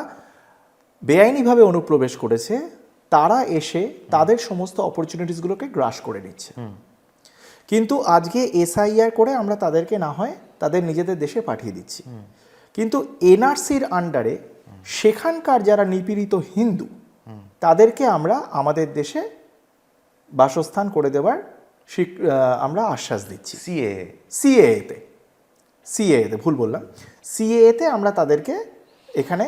Speaker 2: বেআইনিভাবে অনুপ্রবেশ করেছে তারা এসে তাদের সমস্ত অপরচুনিটিসগুলোকে গ্রাস করে নিচ্ছে। কিন্তু আজকে এসআইআর করে আমরা তাদেরকে না হয় তাদের নিজেদের দেশে পাঠিয়ে দিচ্ছি, কিন্তু এনআরসির আন্ডারে সেখানকার যারা নিপীড়িত হিন্দু তাদেরকে আমরা আমাদের দেশে বাসস্থান করে দেওয়ার আমরা আশ্বাস দিচ্ছি। সিএএতে ভুল বললাম, সিএএতে আমরা তাদেরকে এখানে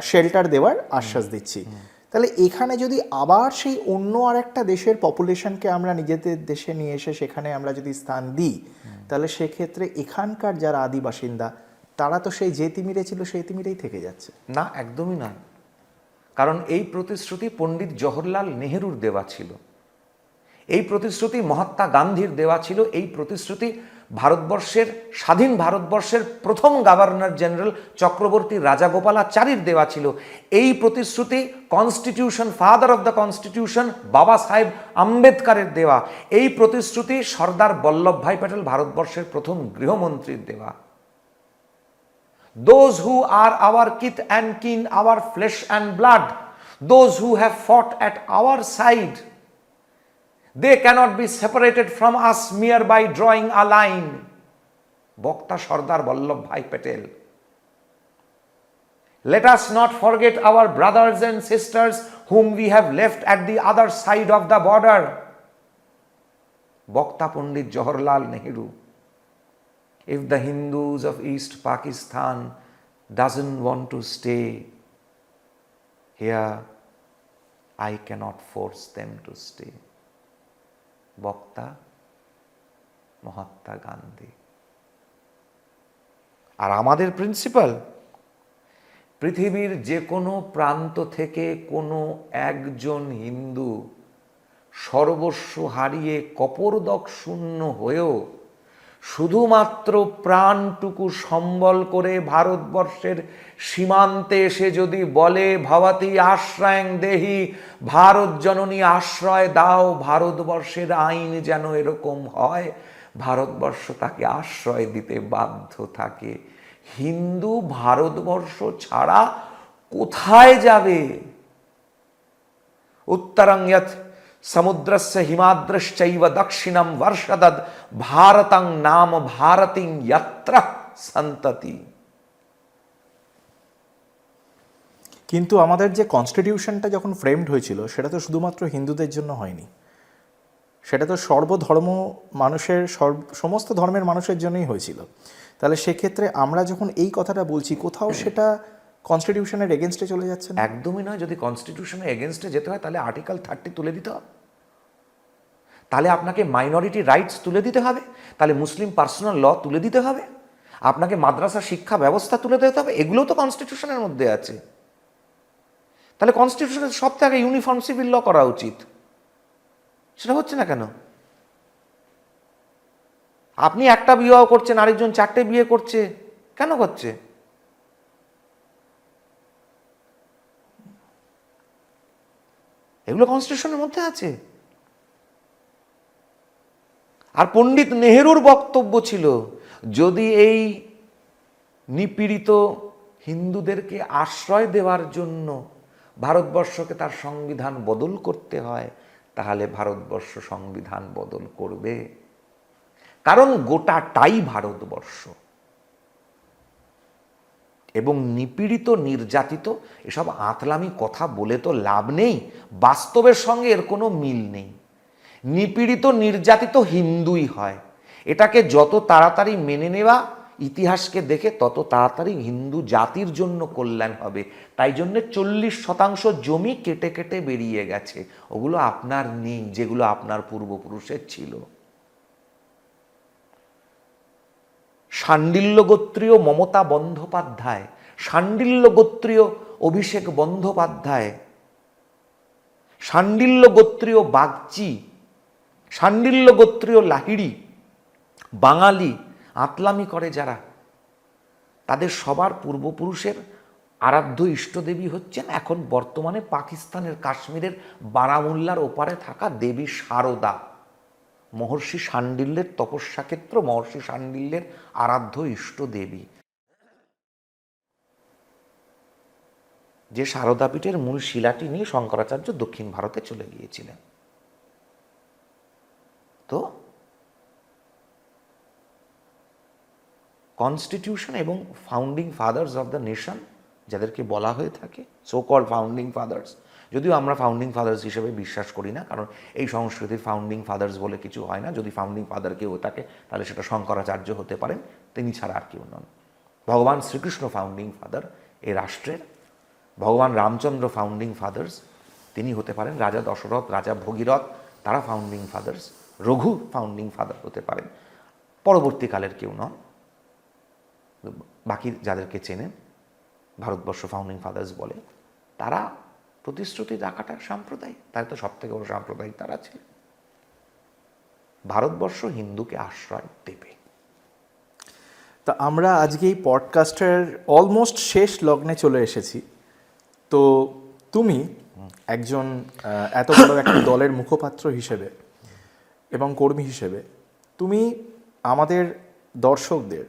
Speaker 2: শেল্টার দেওয়ার আশ্বাস দিচ্ছি। তাহলে এখানে যদি আবার সেই অন্য আর একটা দেশের পপুলেশনকে আমরা নিজেদের দেশে নিয়ে এসে সেখানে আমরা যদি স্থান দিই, তাহলে সেক্ষেত্রে এখানকার যারা আদি বাসিন্দা তারা তো সেই যে তিমিরে ছিল সেই তিমিরেই থেকে যাচ্ছে।
Speaker 1: না, একদমই নয়। কারণ এই প্রতিশ্রুতি পণ্ডিত জওহরলাল নেহেরুর দেওয়া ছিল, এই প্রতিশ্রুতি মহাত্মা গান্ধীর দেওয়া ছিল, এই প্রতিশ্রুতি ভারতবর্ষের স্বাধীন ভারতবর্ষের প্রথম গভর্নর জেনারেল চক্রবর্তী রাজাগোপালাচারীর দেওয়া ছিল, এই প্রতিশ্রুতি constitution father of the constitution বাবা সাহেব আম্বেদকরের দেওয়া, এই প্রতিশ্রুতি সর্দার বল্লভভাই প্যাটেল ভারতবর্ষের প্রথম গৃহমন্ত্রীর দেওয়া। Those who are our kith and kin, our flesh and blood, those who have fought at our side, they cannot be separated from us mere by drawing a line. বক্তা Sardar Vallabhbhai Patel. Let us not forget our brothers and sisters whom we have left at the other side of the border. বক্তা Pandit Jawaharlal Nehru. If the Hindus of East Pakistan doesn't want to stay here, I cannot force them to stay. বক্তা মহাত্মা গান্ধী। আর আমাদের principal, পৃথিবীর যে কোনো প্রান্ত থেকে কোনো একজন হিন্দু সর্বস্ব হারিয়ে কপরদক শূন্য হয়েও শুধুমাত্র প্রাণটুকু সম্বল করে ভারতবর্ষের সীমান্তে এসে যদি বলে ভবতি আশ্রয়ং দেহি, ভারত জননী আশ্রয় দাও, ভারতবর্ষের আইন যেন এরকম হয়, ভারতবর্ষ তাকে আশ্রয় দিতে বাধ্য থাকে। হিন্দু ভারতবর্ষ ছাড়া কোথায় যাবে? উত্তরং ইয়ৎ সমুদ্রস্য হিমাদ্রশ্চৈব দক্ষিণম বর্ষদদ ভারতং নাম ভারতিং যত্র সন্ততি।
Speaker 2: কিন্তু আমাদের যে কনস্টিটিউশনটা যখন ফ্রেমড হয়েছিল সেটা তো শুধুমাত্র হিন্দুদের জন্য হয়নি, সেটা তো সর্বধর্ম মানুষের সমস্ত ধর্মের মানুষের জন্যই হয়েছিল। তাহলে সেক্ষেত্রে আমরা যখন এই কথাটা বলছি কোথাও সেটা কনস্টিটিউশনের এগেনস্টে চলে যাচ্ছে না?
Speaker 1: একদমই নয়। যদি কনস্টিটিউশনের এগেনস্টে যেতে হয় তাহলে আর্টিকেল 30 তুলে দিতে হবে, তাহলে আপনাকে মাইনরিটি রাইটস তুলে দিতে হবে, তাহলে মুসলিম পার্সোনাল ল তুলে দিতে হবে, আপনাকে মাদ্রাসা শিক্ষা ব্যবস্থা তুলে দিতে হবে। এগুলো তো কনস্টিটিউশনের মধ্যে আছে। তাহলে কনস্টিটিউশনের সব থেকে ইউনিফর্ম সিভিল ল করা উচিত, সেটা হচ্ছে না কেন? আপনি একটা বিবাহ করছেন, আরেকজন 4টে বিয়ে করছে, কেন করছে? এগুলো কনস্টিটিউশনের মধ্যে আছে। আর পণ্ডিত নেহেরুর বক্তব্য ছিল যদি এই নিপীড়িত হিন্দুদেরকে আশ্রয় দেওয়ার জন্য ভারতবর্ষকে তার সংবিধান বদল করতে হয়, তাহলে ভারতবর্ষ সংবিধান বদল করবে, কারণ গোটাটাই ভারতবর্ষ। এবং নিপীড়িত নির্যাতিত এসব আতলামি কথা বলে তো লাভ নেই, বাস্তবের সঙ্গে এর কোনো মিল নেই। নিপীড়িত নির্যাতিত হিন্দুই হয়, এটাকে যত তাড়াতাড়ি মেনে নেওয়া ইতিহাসকে দেখে তত তাড়াতাড়ি হিন্দু জাতির জন্য কল্যাণ হবে। তাই জন্য 40% জমি কেটে কেটে বেরিয়ে গেছে, ওগুলো আপনার নেই, যেগুলো আপনার পূর্বপুরুষের ছিল। শাণ্ডিল্য গোত্রীয় মমতা বন্দ্যোপাধ্যায়, শাণ্ডিল্য গোত্রীয় অভিষেক বন্দ্যোপাধ্যায়, শাণ্ডিল্য গোত্রীয় বাগচি, শাণ্ডিল্য গোত্রীয় লাহিড়ি, বাঙালি আতলামি করে যারা, তাদের সবার পূর্বপুরুষের আরাধ্য ইষ্টদেবী হচ্ছেন এখন বর্তমানে পাকিস্তানের কাশ্মীরের বারামুল্লার ওপারে থাকা দেবী সারদা। মহর্ষি শাণ্ডিল্যের তপস্যা ক্ষেত্র, মহর্ষি শাণ্ডিল্যের আরাধ্য ইষ্ট দেবী। যে শারদাপীঠের মূল শিলাটি নিয়ে শঙ্করাচার্য দক্ষিণ ভারতে চলে গিয়েছিলেন। তো কনস্টিটিউশন এবং founding father's of the nation যাদেরকে বলা হয়ে থাকে, সো কল্ড ফাউন্ডিং ফাদার্স, যদিও আমরা ফাউন্ডিং ফাদার্স হিসেবে বিশ্বাস করি না, কারণ এই সংস্কৃতির ফাউন্ডিং ফাদার্স বলে কিছু হয় না। যদি ফাউন্ডিং ফাদার কেউ থাকে তাহলে সেটা শঙ্করাচার্য হতে পারেন, তিনি ছাড়া আর কেউ নন। ভগবান শ্রীকৃষ্ণ ফাউন্ডিং ফাদার এই রাষ্ট্রের, ভগবান রামচন্দ্র ফাউন্ডিং ফাদার্স, তিনি হতে পারেন, রাজা দশরথ, রাজা ভগীরথ, তারা founding father's, Raghu founding father হতে পারেন, পরবর্তীকালের কেউ নন। বাকি যাদেরকে চেনেন ভারতবর্ষ ফাউন্ডিং ফাদার্স বলে, তারা প্রতিশ্রুতি রাখাটা সাম্প্রদায়িক, তাই তো সব থেকে বড় সাম্প্রদায়িক তারা ছিলেন। ভারতবর্ষ হিন্দুকে আশ্রয় দেবে।
Speaker 2: তা আমরা আজকে এই পডকাস্টের অলমোস্ট শেষ লগ্নে চলে এসেছি। তো তুমি একজন এত বড় একটা দলের মুখপাত্র হিসেবে এবং কর্মী হিসেবে তুমি আমাদের দর্শকদের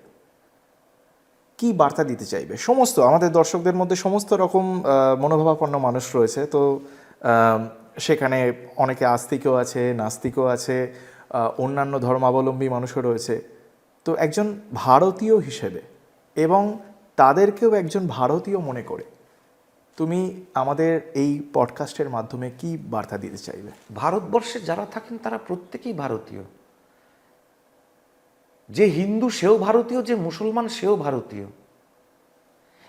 Speaker 2: কি বার্তা দিতে চাইবে? সমস্ত আমাদের দর্শকদের মধ্যে সমস্ত রকম মনোভাবাপন্ন মানুষ রয়েছে, তো সেখানে অনেকে আস্তিকও আছে, নাস্তিকও আছে, অন্যান্য ধর্মাবলম্বী মানুষও রয়েছে। তো একজন ভারতীয় হিসেবে এবং তাদেরকেও একজন ভারতীয় মনে করে তুমি আমাদের এই পডকাস্টের মাধ্যমে কি বার্তা দিতে চাইবে?
Speaker 1: ভারতবর্ষে যারা থাকেন তারা প্রত্যেকেই ভারতীয়। যে হিন্দু সেও ভারতীয়, যে মুসলমান সেও ভারতীয়।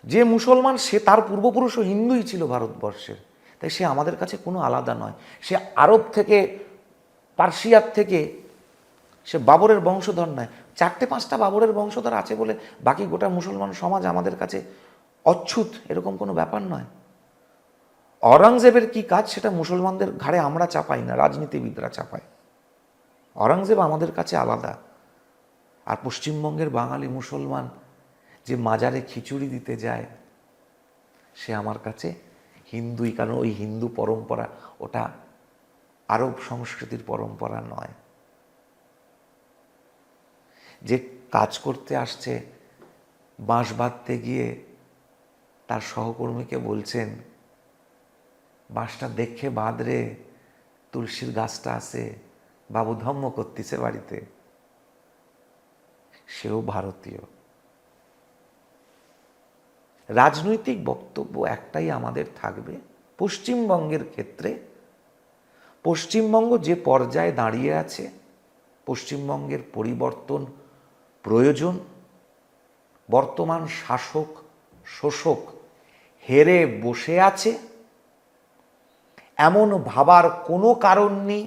Speaker 1: যে মুসলমান সে তার পূর্বপুরুষও হিন্দুই ছিল ভারতবর্ষের, তাই সে আমাদের কাছে কোনো আলাদা নয়। সে আরব থেকে, পার্সিয়ার থেকে, সে বাবরের বংশধর নয়। 4-5টা বাবরের বংশধর আছে বলে বাকি গোটা মুসলমান সমাজ আমাদের কাছে অচ্ছুত, এরকম কোনো ব্যাপার নয়। অরঙ্গজেবের কি কাজ সেটা মুসলমানদের ঘাড়ে আমরা চাপাই না, রাজনীতিবিদরা চাপায়। অরঙ্গজেব আমাদের কাছে আলাদা। আর পশ্চিমবঙ্গের বাঙালি মুসলমান যে মাজারে খিচুড়ি দিতে যায় সে আমার কাছে হিন্দুই, কারণ ওই হিন্দু পরম্পরা, ওটা আরব সংস্কৃতির পরম্পরা নয়। যে কাজ করতে আসছে, বাঁশ বাঁধতে গিয়ে তার সহকর্মীকে বলছেন, বাঁশটা দেখে বাঁধ রে, তুলসীর গাছটা আছে, বাবু ধম্ম করতেছে বাড়িতে, সেও ভারতীয়। রাজনৈতিক বক্তব্য একটাই আমাদের থাকবে, পশ্চিমবঙ্গের ক্ষেত্রে পশ্চিমবঙ্গ যে পর্যায়ে দাঁড়িয়ে আছে, পশ্চিমবঙ্গের পরিবর্তন প্রয়োজন। বর্তমান শাসক শোষক হেরে বসে আছে, এমন ভাবার কোনো কারণ নেই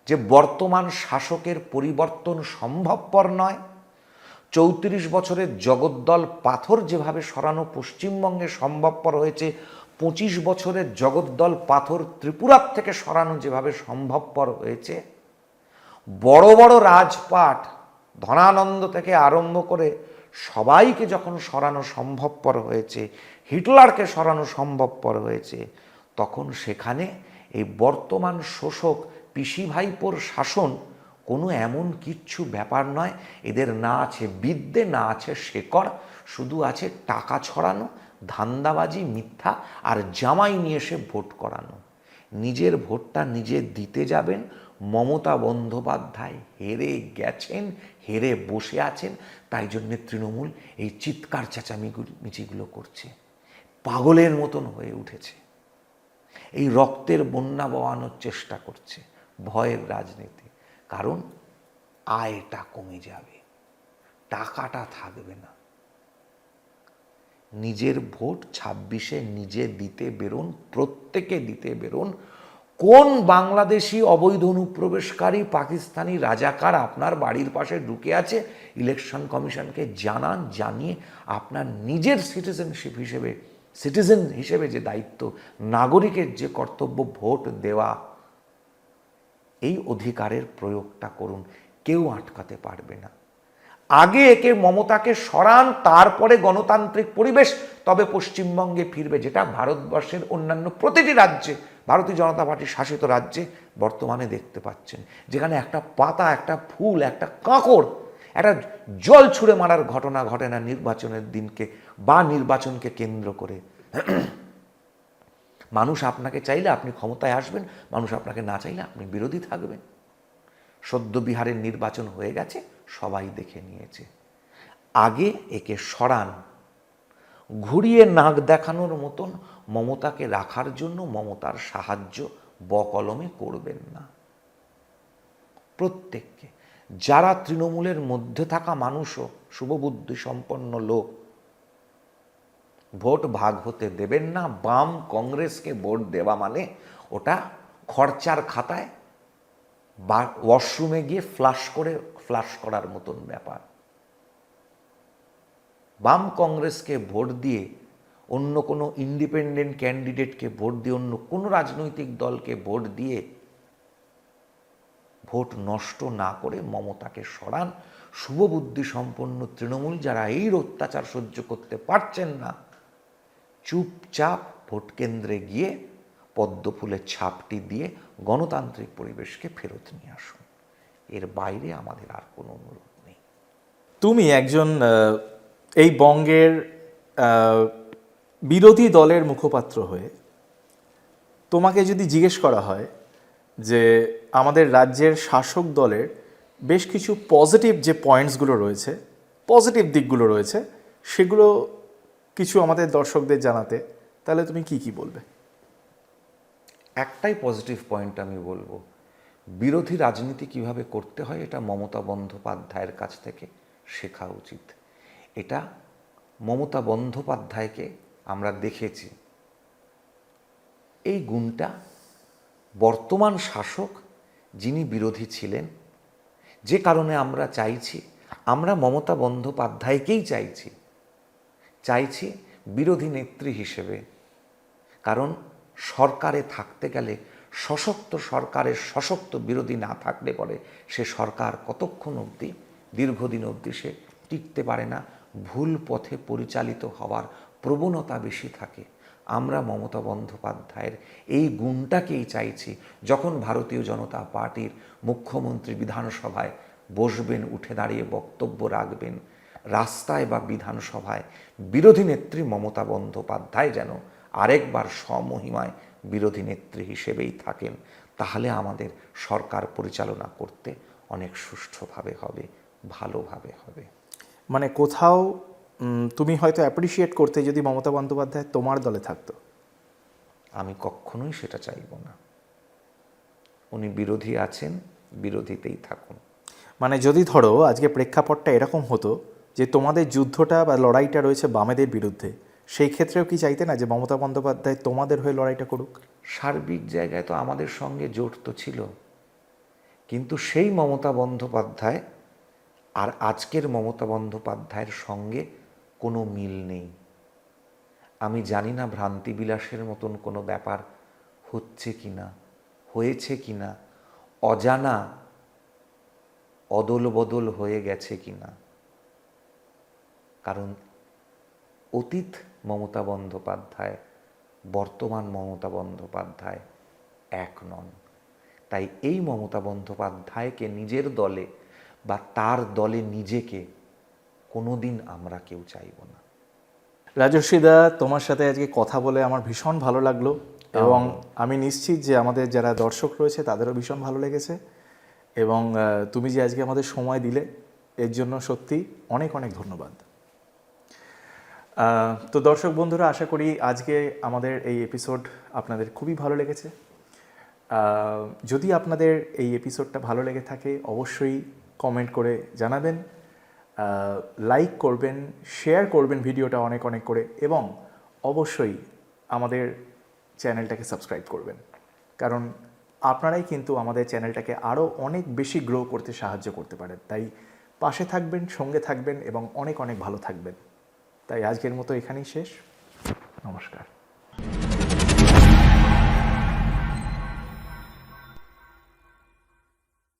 Speaker 1: যে বর্তমান শাসকের পরিবর্তন সম্ভবপর নয়। 34 বছরের জগদ্দল পাথর যেভাবে সরানো পশ্চিমবঙ্গে সম্ভবপর হয়েছে, 25 বছরের জগদ্দল পাথর ত্রিপুরার থেকে সরানো যেভাবে সম্ভবপর হয়েছে, বড় বড় রাজপাট ধনানন্দ থেকে আরম্ভ করে সবাইকে যখন সরানো সম্ভবপর হয়েছে, হিটলারকে সরানো সম্ভবপর হয়েছে, তখন সেখানে এই বর্তমান শোষক পিসি ভাইপোর শাসন কোনো এমন কিচ্ছু ব্যাপার নয়। এদের না আছে বিদ্যে, না আছে শেকড়, শুধু আছে টাকা ছড়ানো, ধান্দাবাজি, মিথ্যা আর জামাই নিয়ে এসে ভোট করানো। নিজের ভোটটা নিজে দিতে যাবেন। মমতা বন্দ্যোপাধ্যায় হেরে গেছেন, হেরে বসে আছেন, তাই জন্যে তৃণমূল এই চিৎকার চেঁচামেচিগুলো করছে, পাগলের মতন হয়ে উঠেছে, এই রক্তের বন্যা বওয়ানোর চেষ্টা করছে, ভয়ের রাজনীতি। কারণ আয়টা কমে যাবে, টাকাটা থাকবে না। নিজের ভোট 26-এ নিজে দিতে বেরোন, প্রত্যেকে দিতে বেরোন। কোন বাংলাদেশি অবৈধ অনুপ্রবেশকারী পাকিস্তানি রাজাকার আপনার বাড়ির পাশে ঢুকে আছে, ইলেকশন কমিশনকে জানান। জানিয়ে আপনার নিজের সিটিজেন হিসেবে যে দায়িত্ব, নাগরিকের যে কর্তব্য ভোট দেওয়া, এই অধিকারের প্রয়োগটা করুন। কেউ আটকাতে পারবে না। আগে একে মমতাকে সরান, তারপরে গণতান্ত্রিক পরিবেশ তবে পশ্চিমবঙ্গে ফিরবে, যেটা ভারতবর্ষের অন্যান্য প্রতিটি রাজ্যে ভারতীয় জনতা পার্টি শাসিত রাজ্যে বর্তমানে দেখতে পাচ্ছেন, যেখানে একটা পাতা, একটা ফুল, একটা কাঁকড়, একটা জল ছুঁড়ে মারার ঘটনা ঘটে না নির্বাচনের দিনকে বা নির্বাচনকে কেন্দ্র করে। মানুষ আপনাকে চাইলে আপনি ক্ষমতায় আসবেন, মানুষ আপনাকে না চাইলে আপনি বিরোধী থাকবেন। সদ্য বিহারের নির্বাচন হয়ে গেছে, সবাই দেখে নিয়েছে। আগে একে সরান, ঘুরিয়ে নাক দেখানোর মতন মমতাকে রাখার জন্য মমতার সাহায্য বকলমে করবেন না। প্রত্যেককে, যারা তৃণমূলের মধ্যে থাকা মানুষও শুভবুদ্ধি সম্পন্ন লোক, ভোট ভাগ হতে দেবেন না। বাম কংগ্রেসকে ভোট দেওয়া মানে ওটা খরচার খাতায় বা ওয়াশরুমে গিয়ে ফ্লাশ করার মতন ব্যাপার। বাম কংগ্রেসকে ভোট দিয়ে, অন্য কোনো ইন্ডিপেন্ডেন্ট ক্যান্ডিডেটকে ভোট দিয়ে, অন্য কোনো রাজনৈতিক দলকে ভোট দিয়ে ভোট নষ্ট না করে মমতাকে সরান। শুভবুদ্ধি সম্পন্ন তৃণমূল যারা এই অত্যাচার সহ্য করতে পারছেন না, চুপচাপ ভোট কেন্দ্রে গিয়ে পদ্মফুলের ছাপটি দিয়ে গণতান্ত্রিক পরিবেশকে ফেরত নিয়ে আসুন। এর বাইরে আমাদের আর কোনো অনুরোধ নেই।
Speaker 2: তুমি একজন এই বঙ্গের বিরোধী দলের মুখপাত্র হয়ে তোমাকে যদি জিজ্ঞেস করা হয় যে আমাদের রাজ্যের শাসক দলের বেশ কিছু পজিটিভ যে পয়েন্টসগুলো রয়েছে, পজিটিভ দিকগুলো রয়েছে, সেগুলো কিছু আমাদের দর্শকদের জানাতে, তাহলে তুমি কি কি বলবে?
Speaker 1: একটাই পজিটিভ পয়েন্ট আমি বলবো, বিরোধী রাজনীতি কিভাবে করতে হয় এটা মমতা বন্দ্যোপাধ্যায়ের কাছ থেকে শেখা উচিত। এটা মমতা বন্দ্যোপাধ্যায়কে আমরা দেখেছি, এই গুণটা বর্তমান শাসক যিনি বিরোধী ছিলেন, যে কারণে আমরা চাইছি, আমরা মমতা বন্দ্যোপাধ্যায়কেই চাইছি বিরোধী নেত্রী হিসেবে। কারণ সরকারে থাকতে গেলে সশক্ত সরকারের সশক্ত বিরোধী না থাকলে পরে সে সরকার কতক্ষণ অবধি, দীর্ঘদিন অবধি সে টিকতে পারে না, ভুল পথে পরিচালিত হওয়ার প্রবণতা বেশি থাকে। আমরা মমতা বন্দ্যোপাধ্যায়ের এই গুণটাকেই চাইছি। যখন ভারতীয় জনতা পার্টির মুখ্যমন্ত্রী বিধানসভায় বসবেন, উঠে দাঁড়িয়ে বক্তব্য রাখবেন, রাস্তায় বা বিধানসভায় বিরোধী নেত্রী মমতা বন্দ্যোপাধ্যায় যেন আরেকবার স্বমহিমায় বিরোধী নেত্রী হিসেবেই থাকেন, তাহলে আমাদের সরকার পরিচালনা করতে অনেক সুষ্ঠুভাবে হবে, ভালোভাবে হবে।
Speaker 2: মানে কোথাও তুমি হয়তো অ্যাপ্রিসিয়েট করতে যদি মমতা বন্দ্যোপাধ্যায় তোমার দলে থাকতো।
Speaker 1: আমি কখনোই সেটা চাইব না। উনি বিরোধী আছেন, বিরোধীতেই থাকুন।
Speaker 2: মানে যদি ধরো আজকে প্রেক্ষাপটটা এরকম হতো যে তোমাদের যুদ্ধটা বা লড়াইটা রয়েছে বামেদের বিরুদ্ধে, সেই ক্ষেত্রেও কি চাইতে না যে মমতা বন্দ্যোপাধ্যায় তোমাদের হয়ে লড়াইটা করুক?
Speaker 1: সার্বিক জায়গায় তো আমাদের সঙ্গে জোট তো ছিল, কিন্তু সেই মমতা বন্দ্যোপাধ্যায় আর আজকের মমতা বন্দ্যোপাধ্যায়ের সঙ্গে কোনো মিল নেই। আমি জানি না ভ্রান্তিবিলাসের মতন কোনো ব্যাপার হচ্ছে কি না, হয়েছে কি না, অজানা অদল বদল হয়ে গেছে কি না। কারণ অতীত মমতা বন্দ্যোপাধ্যায়, বর্তমান মমতা বন্দ্যোপাধ্যায় এক নন। তাই এই মমতা বন্দ্যোপাধ্যায়কে নিজের দলে বা তার দলে নিজেকে কোনোদিন আমরা কেউ চাইব না।
Speaker 2: রাজস্বীদা, তোমার সাথে আজকে কথা বলে আমার ভীষণ ভালো লাগলো এবং আমি নিশ্চিত যে আমাদের যারা দর্শক রয়েছে তাদেরও ভীষণ ভালো লেগেছে। এবং তুমি যে আজকে আমাদের সময় দিলে এর জন্য সত্যি অনেক অনেক ধন্যবাদ। তো দর্শক বন্ধুরা, আশা করি আজকে আমাদের এই এপিসোড আপনাদের খুবই ভালো লেগেছে। যদি আপনাদের এই এপিসোডটা ভালো লেগে থাকে অবশ্যই কমেন্ট করে জানাবেন, লাইক করবেন, শেয়ার করবেন ভিডিওটা অনেক অনেক করে, এবং অবশ্যই আমাদের চ্যানেলটাকে সাবস্ক্রাইব করবেন। কারণ আপনারাই কিন্তু আমাদের চ্যানেলটাকে আরও অনেক বেশি গ্রো করতে সাহায্য করতে পারেন। তাই পাশে থাকবেন, সঙ্গে থাকবেন এবং অনেক অনেক ভালো থাকবেন। তাই আজকের মতো এখানেই শেষ। নমস্কার।